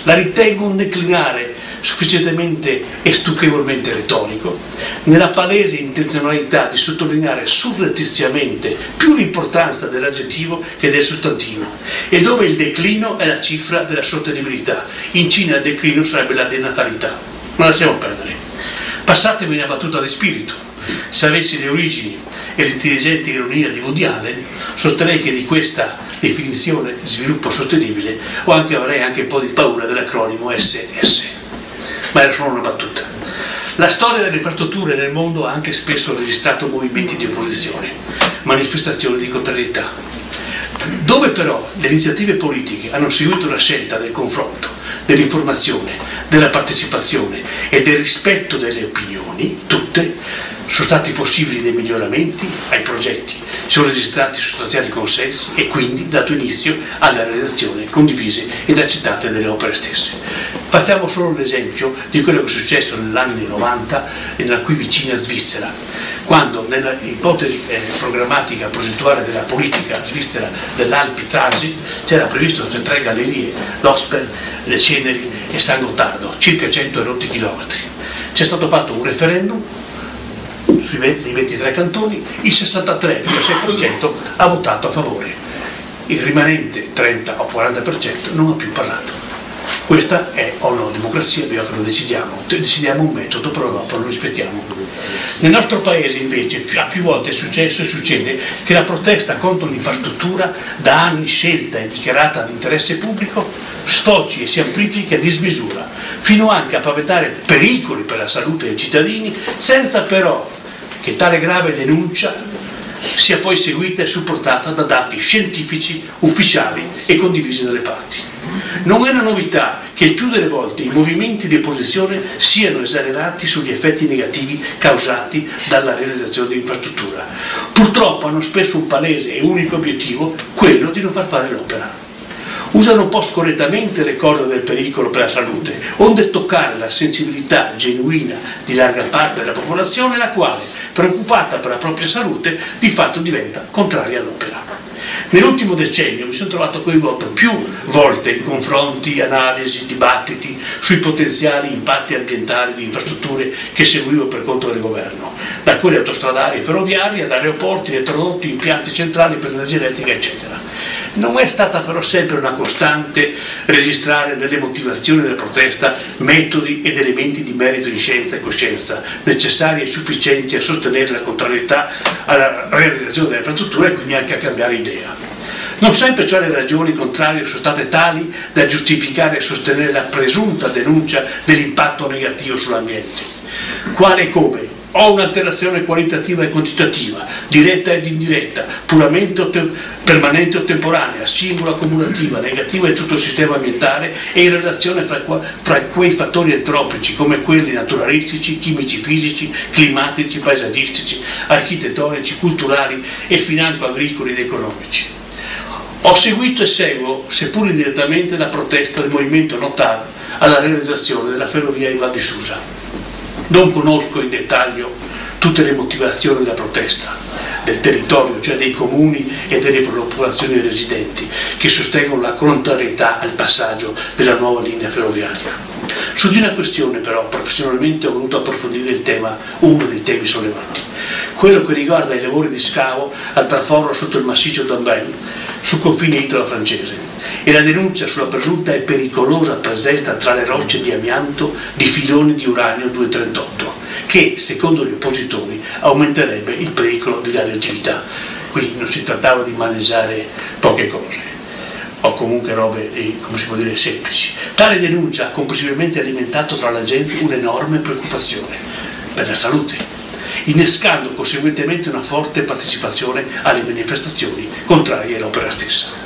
La ritengo un declinare sufficientemente e stucchevolmente retorico, nella palese intenzionalità di sottolineare surrettiziamente più l'importanza dell'aggettivo che del sostantivo, e dove il declino è la cifra della sostenibilità. In Cina il declino sarebbe la denatalità. Non lasciamo perdere. Passatemi una battuta di spirito. Se avessi le origini e l'intelligente ironia di Woody Allen, sosterrei che di questa definizione sviluppo sostenibile avrei anche un po' di paura dell'acronimo SS, ma era solo una battuta. La storia delle infrastrutture nel mondo ha anche spesso registrato movimenti di opposizione, manifestazioni di contrarietà. Dove però le iniziative politiche hanno seguito la scelta del confronto, dell'informazione, della partecipazione e del rispetto delle opinioni, tutte, sono stati possibili dei miglioramenti ai progetti, sono registrati sostanziali consensi e quindi dato inizio alla realizzazione condivise ed accettate delle opere stesse. Facciamo solo l'esempio di quello che è successo negli anni 90 nella qui vicina Svizzera, quando nella ipotesi programmatica progettuale della politica svizzera dell'Alpi Transit c'era previsto queste 3 gallerie, l'Osper, le Ceneri e San Gottardo, circa 100 erotti chilometri. C'è stato fatto un referendum dei 23 cantoni, il 63,6% ha votato a favore, il rimanente 30 o 40% non ha più parlato. Questa è o no democrazia, bisogna che lo decidiamo un metodo, però dopo lo rispettiamo. Nel nostro paese invece a più volte è successo e succede che la protesta contro l'infrastruttura, da anni scelta e dichiarata di interesse pubblico, sfoci e si amplifichi a dismisura, fino anche a paventare pericoli per la salute dei cittadini, senza però che tale grave denuncia sia poi seguita e supportata da dati scientifici, ufficiali e condivisi dalle parti. Non è una novità che il più delle volte i movimenti di opposizione siano esagerati sugli effetti negativi causati dalla realizzazione di infrastruttura. Purtroppo hanno spesso un palese e unico obiettivo, quello di non far fare l'opera. Usano un po' scorrettamente le corde del pericolo per la salute, onde toccare la sensibilità genuina di larga parte della popolazione, la quale, preoccupata per la propria salute, di fatto diventa contraria all'opera. Nell'ultimo decennio mi sono trovato coinvolto più volte in confronti, analisi, dibattiti sui potenziali impatti ambientali di infrastrutture che seguivo per conto del governo, da quelle autostradali e ferroviarie ad aeroporti, elettrodotti, impianti centrali per l'energia elettrica, eccetera. Non è stata però sempre una costante registrare nelle motivazioni della protesta metodi ed elementi di merito di scienza e coscienza necessari e sufficienti a sostenere la contrarietà alla realizzazione delle infrastrutture e quindi anche a cambiare idea. Non sempre cioè le ragioni contrarie sono state tali da giustificare e sostenere la presunta denuncia dell'impatto negativo sull'ambiente. Quale e come o un'alterazione qualitativa e quantitativa, diretta ed indiretta, permanente o temporanea, singola, cumulativa, negativa in tutto il sistema ambientale e in relazione fra quei fattori entropici come quelli naturalistici, chimici, fisici, climatici, paesaggistici, architettonici, culturali e financo agricoli ed economici. Ho seguito e seguo, seppur indirettamente, la protesta del movimento Notar alla realizzazione della ferrovia in Val di Susa. Non conosco in dettaglio tutte le motivazioni della protesta del territorio, cioè dei comuni e delle popolazioni residenti, che sostengono la contrarietà al passaggio della nuova linea ferroviaria. Su di una questione però professionalmente ho voluto approfondire il tema, uno dei temi sollevati, quello che riguarda i lavori di scavo al traforo sotto il massiccio d'Ambel, sul confine italo-francese, e la denuncia sulla presunta e pericolosa presenza tra le rocce di amianto di filoni di uranio 238, che, secondo gli oppositori, aumenterebbe il pericolo di radioattività. Qui non si trattava di maneggiare poche cose, o comunque robe, come si può dire, semplici. Tale denuncia ha comprensibilmente alimentato tra la gente un'enorme preoccupazione per la salute, innescando conseguentemente una forte partecipazione alle manifestazioni contrarie all'opera stessa.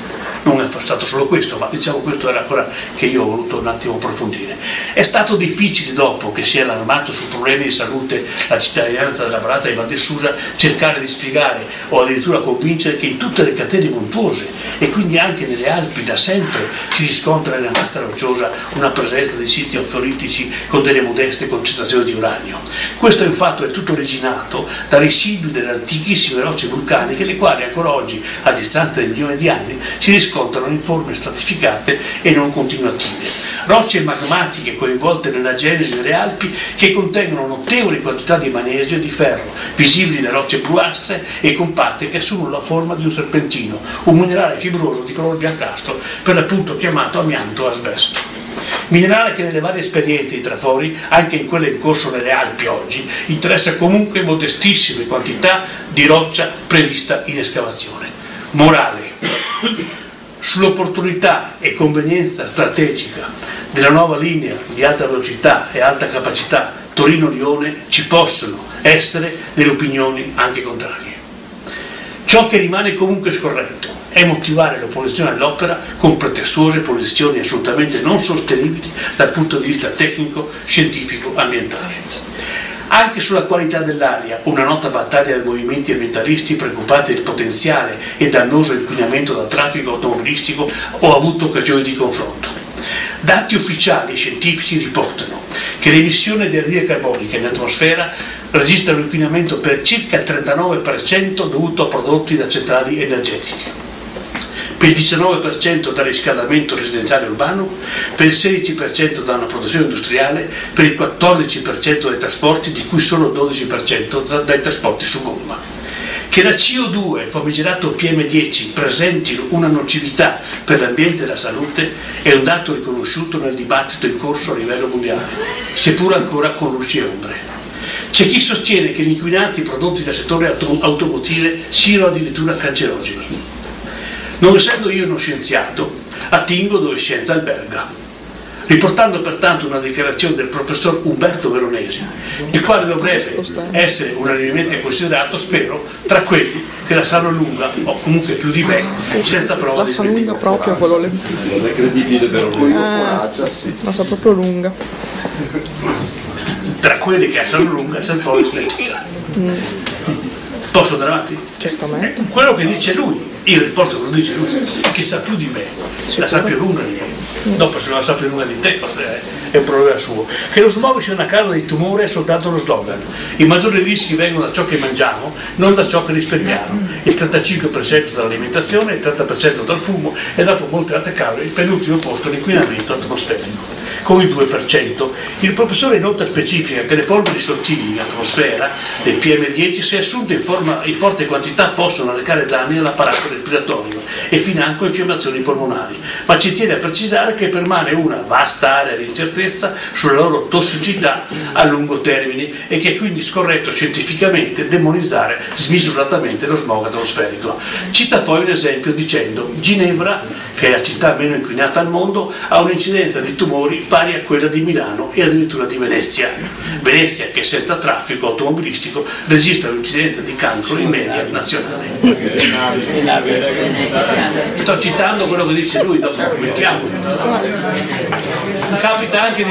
Non è stato solo questo, ma diciamo questo era ancora che io ho voluto un attimo approfondire. È stato difficile, dopo che si è allarmato su problemi di salute la cittadinanza della Barata di Val di Susa, cercare di spiegare o addirittura convincere che in tutte le catene montuose e quindi anche nelle Alpi da sempre si riscontra nella massa rocciosa una presenza di siti ofioritici con delle modeste concentrazioni di uranio. Questo infatti è tutto originato da residui delle antichissime rocce vulcaniche, le quali ancora oggi, a distanza di milioni di anni, si riscontrano in forme stratificate e non continuative. Rocce magmatiche coinvolte nella genesi delle Alpi che contengono notevoli quantità di magnesio e di ferro, visibili da rocce bluastre e compatte che assumono la forma di un serpentino, un minerale fibroso di colore biancastro, per l'appunto chiamato amianto o asbesto. Minerale che nelle varie esperienze di trafori, anche in quelle in corso nelle Alpi oggi, interessa comunque modestissime quantità di roccia prevista in escavazione. Morale. Sull'opportunità e convenienza strategica della nuova linea di alta velocità e alta capacità Torino-Lione ci possono essere delle opinioni anche contrarie. Ciò che rimane comunque scorretto è motivare l'opposizione all'opera con pretestuose posizioni assolutamente non sostenibili dal punto di vista tecnico, scientifico, ambientale. Anche sulla qualità dell'aria, una nota battaglia dei movimenti ambientalisti preoccupati del potenziale e dannoso inquinamento dal traffico automobilistico, ho avuto occasione di confronto. Dati ufficiali scientifici riportano che le emissioni di anidride carbonica in atmosfera registrano inquinamento per circa il 39% dovuto a prodotti da centrali energetiche, per il 19% dal riscaldamento residenziale urbano, per il 16% da una produzione industriale, per il 14% dai trasporti, di cui solo il 12% dai trasporti su gomma. Che la CO2 e il famigerato PM10 presentino una nocività per l'ambiente e la salute è un dato riconosciuto nel dibattito in corso a livello mondiale, seppur ancora con luci e ombre. C'è chi sostiene che gli inquinanti prodotti dal settore automotive siano addirittura cancerogeni. Non essendo io uno scienziato, attingo dove scienza alberga, riportando pertanto una dichiarazione del professor Umberto Veronesi, il quale dovrebbe essere unanimemente considerato, spero, tra quelli che la sanno lunga, o comunque più di me, senza prova di smentire. La sa lunga proprio quello lì. Non è credibile Veronesi. La sa proprio lunga. Tra quelli che la sanno lunga, senza prova di smentire. Posso andare avanti? Certamente. Quello che dice lui, io riporto quello che dice lui, che sa più di me, la sa più lunga di me. Dopo se non la sa più lunga di te è un problema suo. Che lo smog sia una causa di tumore è soltanto uno slogan. I maggiori rischi vengono da ciò che mangiamo, non da ciò che rispendiamo. Il 35% dall'alimentazione, il 30% dal fumo e dopo molte altre cause il penultimo posto l'inquinamento atmosferico. Con il 2%. Il professore inoltre specifica che le polveri sottili in atmosfera, del PM10, se assunte in forte quantità possono recare danni all'apparato respiratorio e financo infiammazioni polmonari, ma ci tiene a precisare che permane una vasta area di incertezza sulla loro tossicità a lungo termine e che è quindi scorretto scientificamente demonizzare smisuratamente lo smog atmosferico. Cita poi un esempio dicendo: Ginevra, che è la città meno inquinata al mondo, ha un'incidenza di tumori pari a quella di Milano e addirittura di Venezia. Venezia, che senza traffico automobilistico registra un'incidenza di cancro in media nazionale. Sto citando quello che dice lui, dopo commentiamo. Capita anche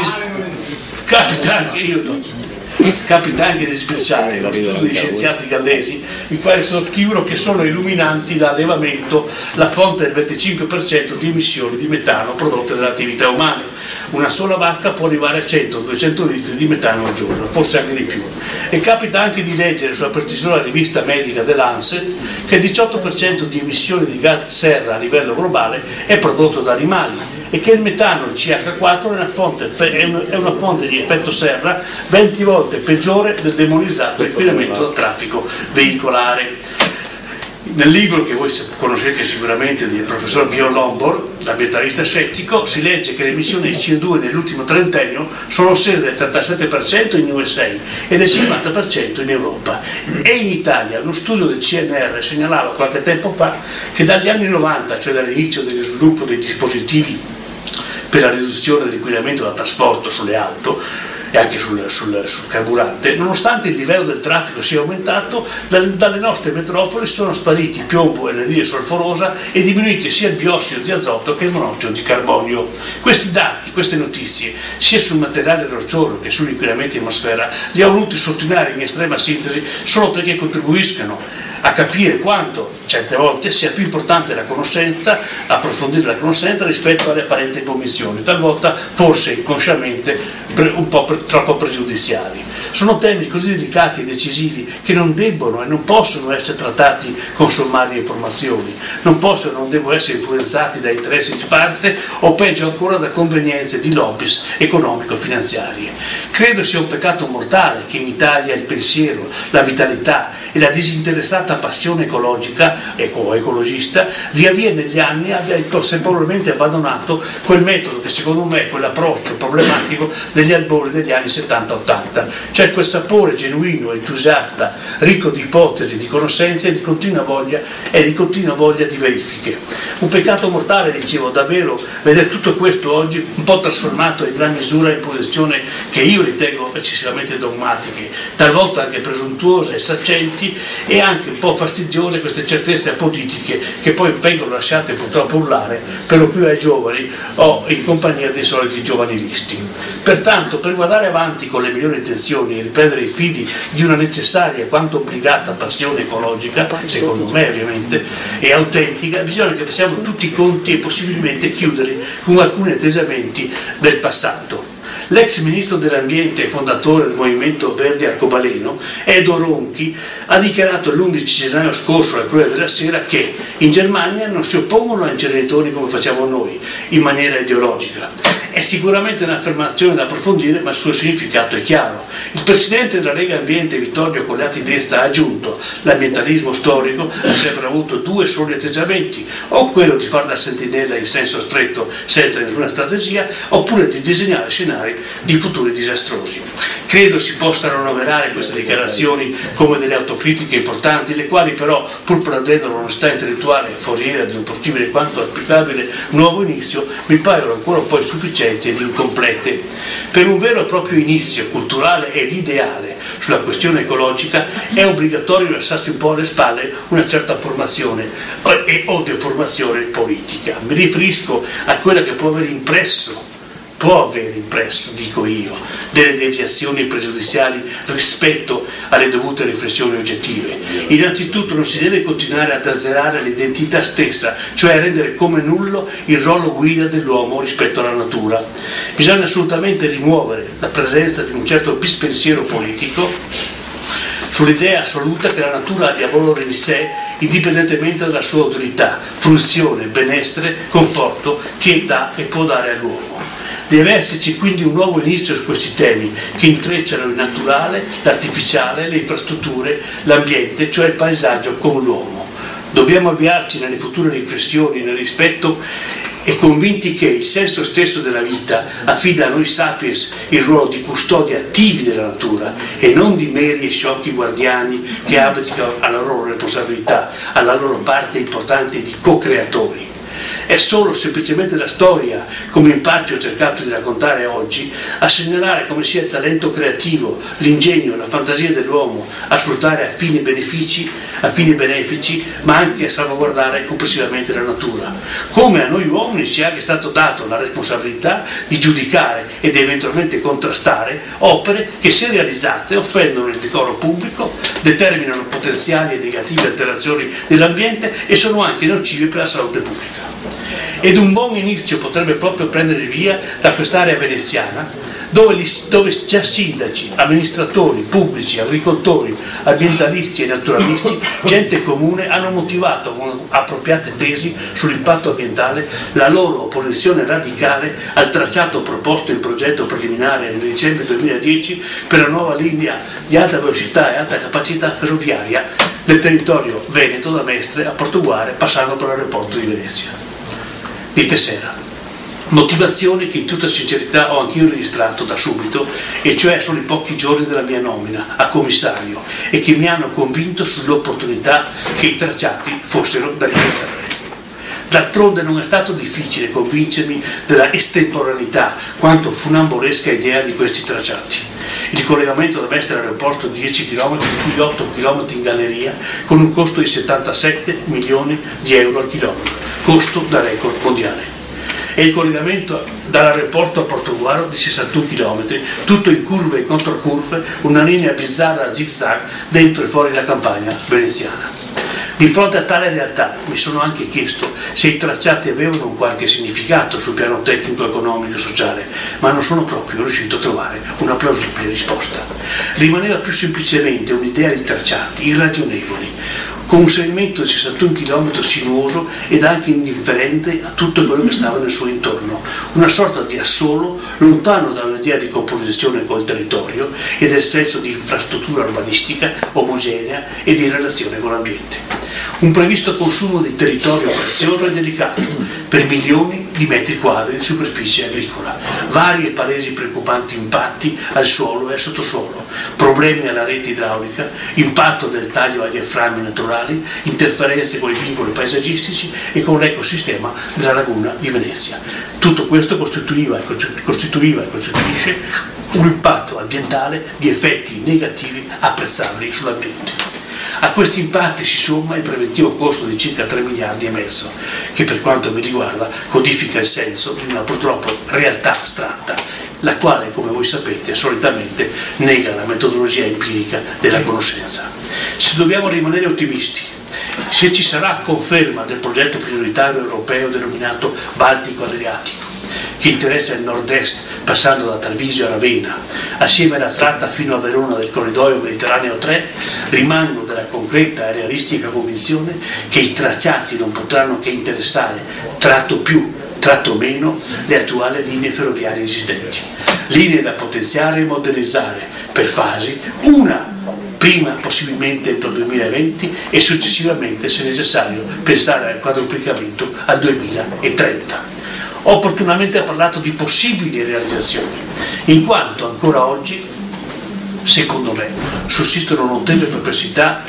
di sprecciare lo studio di scienziati gallesi, i quali scrivono che sono illuminanti da allevamento la fonte del 25% di emissioni di metano prodotte dalle attività umane. Una sola vacca può arrivare a 100-200 litri di metano al giorno, forse anche di più. E capita anche di leggere sulla prestigiosa rivista medica Lancet che il 18% di emissioni di gas serra a livello globale è prodotto da animali e che il metano, il CH4, è una fonte di effetto serra 20 volte peggiore del demonizzato inquinamento dal traffico veicolare. Nel libro che voi conoscete sicuramente del professor Björn Lomborg, l'ambientalista scettico, si legge che le emissioni di CO2 nell'ultimo trentennio sono scese del 37% in USA e del 50% in Europa. E in Italia uno studio del CNR segnalava qualche tempo fa che dagli anni 90, cioè dall'inizio dello sviluppo dei dispositivi per la riduzione dell'inquinamento da trasporto sulle auto e anche sul carburante, nonostante il livello del traffico sia aumentato, dalle nostre metropoli sono spariti piombo, anidride solforosa e diminuiti sia il biossido di azoto che il monossido di carbonio. Questi dati, queste notizie, sia sul materiale roccioso che sugli inquinamenti in atmosfera, li ho voluti sottolineare in estrema sintesi solo perché contribuiscano a capire quanto certe volte sia più importante la conoscenza, approfondire la conoscenza rispetto alle apparenti convinzioni, talvolta forse inconsciamente un po' troppo pregiudiziali. Sono temi così delicati e decisivi che non debbono e non possono essere trattati con sommarie informazioni, non possono e non devono essere influenzati da interessi di parte o peggio ancora da convenienze di lobbies economico-finanziarie. Credo sia un peccato mortale che in Italia il pensiero, la vitalità e la disinteressata passione ecologica, ecologista, via via negli anni abbia consapevolmente abbandonato quel metodo che secondo me è quell'approccio problematico degli albori degli anni 70-80, cioè quel sapore genuino, entusiasta, ricco di ipotesi, di conoscenze e di continua voglia di verifiche. Un peccato mortale, dicevo, davvero vedere tutto questo oggi un po' trasformato in gran misura in posizioni che io ritengo eccessivamente dogmatiche, talvolta anche presuntuose e saccenti e anche un po' fastidiose queste certezze politiche che poi vengono lasciate purtroppo urlare per lo più ai giovani o in compagnia dei soliti giovanilisti. Pertanto, per guardare avanti con le migliori intenzioni e riprendere i fili di una necessaria quanto obbligata passione ecologica, secondo me ovviamente, e autentica, bisogna che facciamo tutti i conti e possibilmente chiuderli con alcuni atteggiamenti del passato. L'ex ministro dell'ambiente e fondatore del movimento Verdi Arcobaleno, Edo Ronchi, ha dichiarato l'11 gennaio scorso al Corriere della Sera che in Germania non si oppongono ai inceneritori come facciamo noi, in maniera ideologica. È sicuramente un'affermazione da approfondire, ma il suo significato è chiaro. Il presidente della Lega Ambiente, Vittorio Colliati Desta, ha aggiunto: l'ambientalismo storico ha sempre avuto due soli atteggiamenti, o quello di far da sentinella in senso stretto senza nessuna strategia, oppure di disegnare scenari di futuri disastrosi. Credo si possano annoverare queste dichiarazioni come delle autocritiche importanti, le quali però, pur prendendo l'onestà intellettuale foriera di un possibile quanto auspicabile nuovo inizio, mi paiono ancora un po' insufficienti ed incomplete. Per un vero e proprio inizio culturale ed ideale sulla questione ecologica è obbligatorio lasciarsi un po' alle spalle una certa formazione o deformazione politica. Mi riferisco a quella che può aver impresso, dico io, delle deviazioni pregiudiziali rispetto alle dovute riflessioni oggettive. Innanzitutto non si deve continuare ad azzerare l'identità stessa, cioè a rendere come nullo il ruolo guida dell'uomo rispetto alla natura. Bisogna assolutamente rimuovere la presenza di un certo bispensiero politico sull'idea assoluta che la natura abbia valore di sé indipendentemente dalla sua utilità, fruizione, benessere, conforto che dà e può dare all'uomo. Deve esserci quindi un nuovo inizio su questi temi che intrecciano il naturale, l'artificiale, le infrastrutture, l'ambiente, cioè il paesaggio con l'uomo. Dobbiamo avviarci nelle future riflessioni nel rispetto e convinti che il senso stesso della vita affida a noi sapiens il ruolo di custodi attivi della natura e non di meri e sciocchi guardiani che abdicano alla loro responsabilità, alla loro parte importante di co-creatori. È solo semplicemente la storia, come in parte ho cercato di raccontare oggi, a segnalare come sia il talento creativo, l'ingegno, la fantasia dell'uomo a sfruttare a fini benefici, ma anche a salvaguardare complessivamente la natura. Come a noi uomini ci è anche stato dato la responsabilità di giudicare ed eventualmente contrastare opere che, se realizzate, offendono il decoro pubblico, determinano potenziali e negative alterazioni dell'ambiente e sono anche nocive per la salute pubblica. Ed un buon inizio potrebbe proprio prendere via da quest'area veneziana, dove già sindaci, amministratori pubblici, agricoltori, ambientalisti e naturalisti, gente comune, hanno motivato con appropriate tesi sull'impatto ambientale la loro opposizione radicale al tracciato proposto in progetto preliminare nel dicembre 2010 per la nuova linea di alta velocità e alta capacità ferroviaria del territorio veneto da Mestre a Portoguare, passando per l'aeroporto di Venezia, di Tessera. Motivazioni che in tutta sincerità ho anch'io registrato da subito, e cioè solo in pochi giorni della mia nomina a commissario, e che mi hanno convinto sull'opportunità che i tracciati fossero da rispettare. D'altronde non è stato difficile convincermi della estemporaneità quanto funambolesca idea di questi tracciati. Il collegamento da Mestre all'aeroporto di 10 km, di cui 8 km in galleria, con un costo di 77 milioni di euro al chilometro, costo da record mondiale. E il collegamento dall'aeroporto a Portoguaro di 61 km, tutto in curve e controcurve, una linea bizzarra a zig-zag dentro e fuori la campagna veneziana. Di fronte a tale realtà mi sono anche chiesto se i tracciati avevano un qualche significato sul piano tecnico, economico e sociale, ma non sono proprio riuscito a trovare una plausibile risposta. Rimaneva più semplicemente un'idea di tracciati irragionevoli, con un segmento di 61 km sinuoso ed anche indifferente a tutto quello che stava nel suo intorno, una sorta di assolo lontano da un'idea di composizione col territorio e del senso di infrastruttura urbanistica omogenea e di relazione con l'ambiente. Un previsto consumo di territorio prezioso e delicato per milioni di metri quadri di superficie agricola, vari e palesi preoccupanti impatti al suolo e al sottosuolo, problemi alla rete idraulica, impatto del taglio agli diaframmi naturali, interferenze con i vincoli paesaggistici e con l'ecosistema della laguna di Venezia. Tutto questo costituiva e costituisce un impatto ambientale di effetti negativi apprezzabili sull'ambiente. A questi impatti si somma il preventivo costo di circa 3 miliardi e mezzo, che per quanto mi riguarda codifica il senso di una purtroppo realtà astratta, la quale, come voi sapete, solitamente nega la metodologia empirica della conoscenza. Se dobbiamo rimanere ottimisti, se ci sarà conferma del progetto prioritario europeo denominato Baltico-Adriatico, che interessa il nord-est passando da Treviso a Ravenna, assieme alla tratta fino a Verona del corridoio Mediterraneo 3, rimango della concreta e realistica convinzione che i tracciati non potranno che interessare, tratto più, tratto meno, le attuali linee ferroviarie esistenti. Linee da potenziare e modernizzare per fasi, una prima possibilmente entro il 2020 e successivamente, se necessario, pensare al quadruplicamento al 2030. Ho opportunamente parlato di possibili realizzazioni, in quanto ancora oggi, secondo me, sussistono notevoli perplessità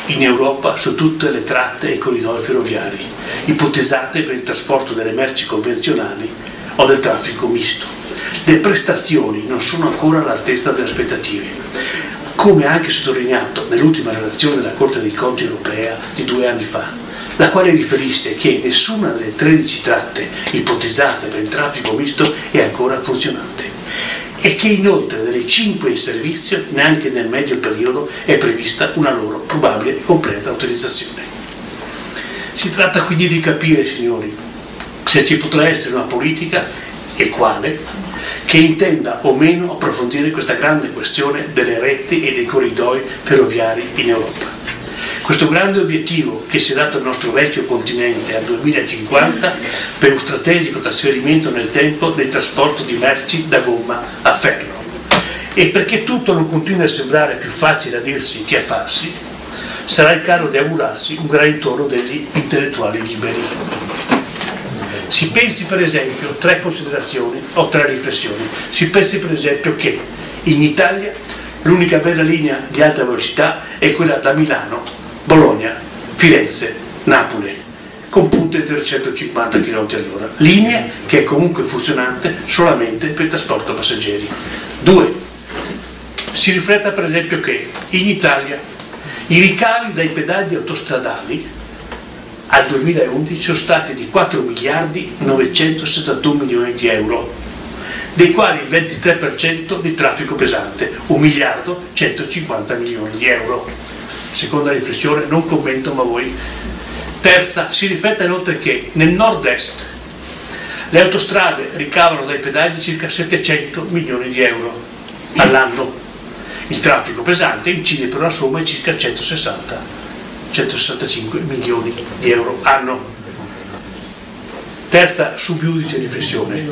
in Europa su tutte le tratte e corridoi ferroviari, ipotizzate per il trasporto delle merci convenzionali o del traffico misto. Le prestazioni non sono ancora all'altezza delle aspettative, come anche sottolineato nell'ultima relazione della Corte dei Conti europea di 2 anni fa, la quale riferisce che nessuna delle 13 tratte ipotizzate per il traffico misto è ancora funzionante e che inoltre delle 5 in servizio neanche nel medio periodo è prevista una loro probabile e completa utilizzazione. Si tratta quindi di capire, signori, se ci potrà essere una politica, e quale, che intenda o meno approfondire questa grande questione delle reti e dei corridoi ferroviari in Europa. Questo grande obiettivo che si è dato al nostro vecchio continente al 2050 per un strategico trasferimento nel tempo del trasporto di merci da gomma a ferro. E perché tutto non continua a sembrare più facile a dirsi che a farsi, sarà il caso di augurarsi un gran ritorno degli intellettuali liberi. Si pensi per esempio 3 considerazioni o 3 riflessioni. Si pensi per esempio che in Italia l'unica vera linea di alta velocità è quella da Milano, Bologna, Firenze, Napoli, con punte di 350 km/h, linea che è comunque funzionante solamente per il trasporto passeggeri. 2. Si rifletta per esempio che in Italia i ricavi dai pedaggi autostradali al 2011 sono stati di 4 miliardi 971 milioni di euro, dei quali il 23% di traffico pesante, 1 miliardo 150 milioni di euro. Seconda riflessione, non commento ma voi. Terza, si rifletta inoltre che nel nord-est le autostrade ricavano dai pedaggi circa 700 milioni di euro all'anno. Il traffico pesante incide per una somma di circa 165 milioni di euro anno. Terza subiudice riflessione.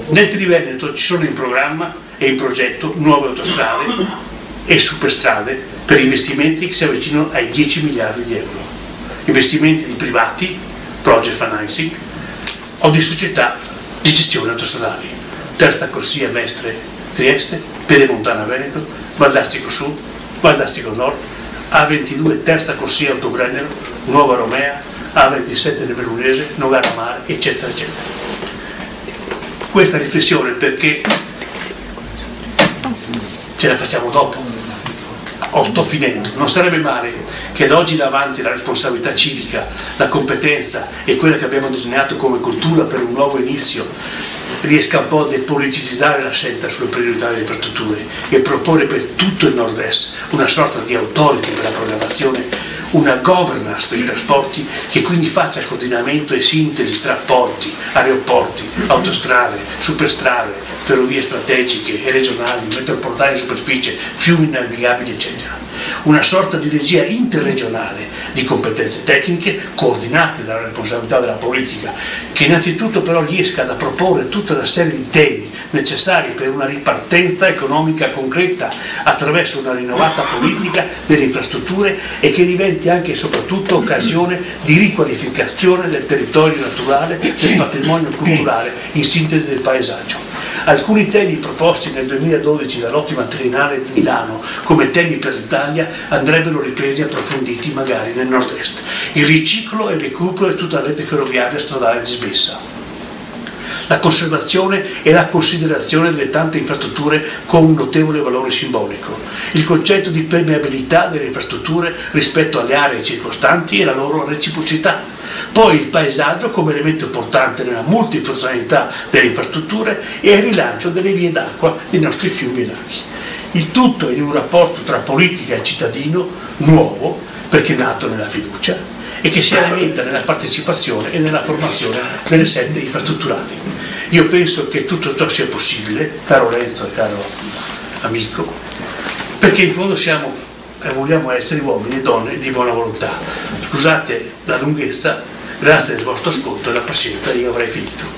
Nel Triveneto ci sono in programma e in progetto nuove autostrade e superstrade per investimenti che si avvicinano ai 10 miliardi di euro. Investimenti di privati, project financing, o di società di gestione autostradali. Terza corsia Mestre Trieste, Pedemontana Veneto, Valdastico Sud, Valdastico Nord, A22 terza corsia Autobrennero, Nuova Romea, A27 Nebelunese, Nogara Mare, eccetera eccetera. Questa riflessione perché ce la facciamo dopo. Sto finendo. Non sarebbe male che da oggi in avanti la responsabilità civica, la competenza e quella che abbiamo designato come cultura per un nuovo inizio riesca un po' a depoliticizzare la scelta sulle priorità delle infrastrutture e proporre per tutto il nord-est una sorta di authority per la programmazione, una governance per i trasporti che quindi faccia coordinamento e sintesi tra porti, aeroporti, autostrade, superstrade, ferrovie strategiche e regionali, metropolitane in superficie, fiumi navigabili eccetera. Una sorta di regia interregionale di competenze tecniche coordinate dalla responsabilità della politica, che innanzitutto però riesca a proporre tutta una serie di temi necessari per una ripartenza economica concreta attraverso una rinnovata politica delle infrastrutture e che diventi anche e soprattutto occasione di riqualificazione del territorio naturale, del patrimonio culturale, in sintesi del paesaggio. Alcuni temi proposti nel 2012 dall'ottima Triennale di Milano come temi per l'Italia andrebbero ripresi e approfonditi magari nel nord-est. Il riciclo e il recupero di tutta la rete ferroviaria stradale dismessa. La conservazione e la considerazione delle tante infrastrutture con un notevole valore simbolico. Il concetto di permeabilità delle infrastrutture rispetto alle aree circostanti e la loro reciprocità. Poi il paesaggio come elemento importante nella multifunzionalità delle infrastrutture e il rilancio delle vie d'acqua dei nostri fiumi e laghi. Il tutto in un rapporto tra politica e cittadino nuovo, perché è nato nella fiducia, e che si alimenta nella partecipazione e nella formazione delle sette infrastrutturali. Io penso che tutto ciò sia possibile, caro Renzo e caro amico, perché in fondo siamo e vogliamo essere uomini e donne di buona volontà. Scusate la lunghezza, grazie del vostro ascolto e la pazienza, io avrei finito.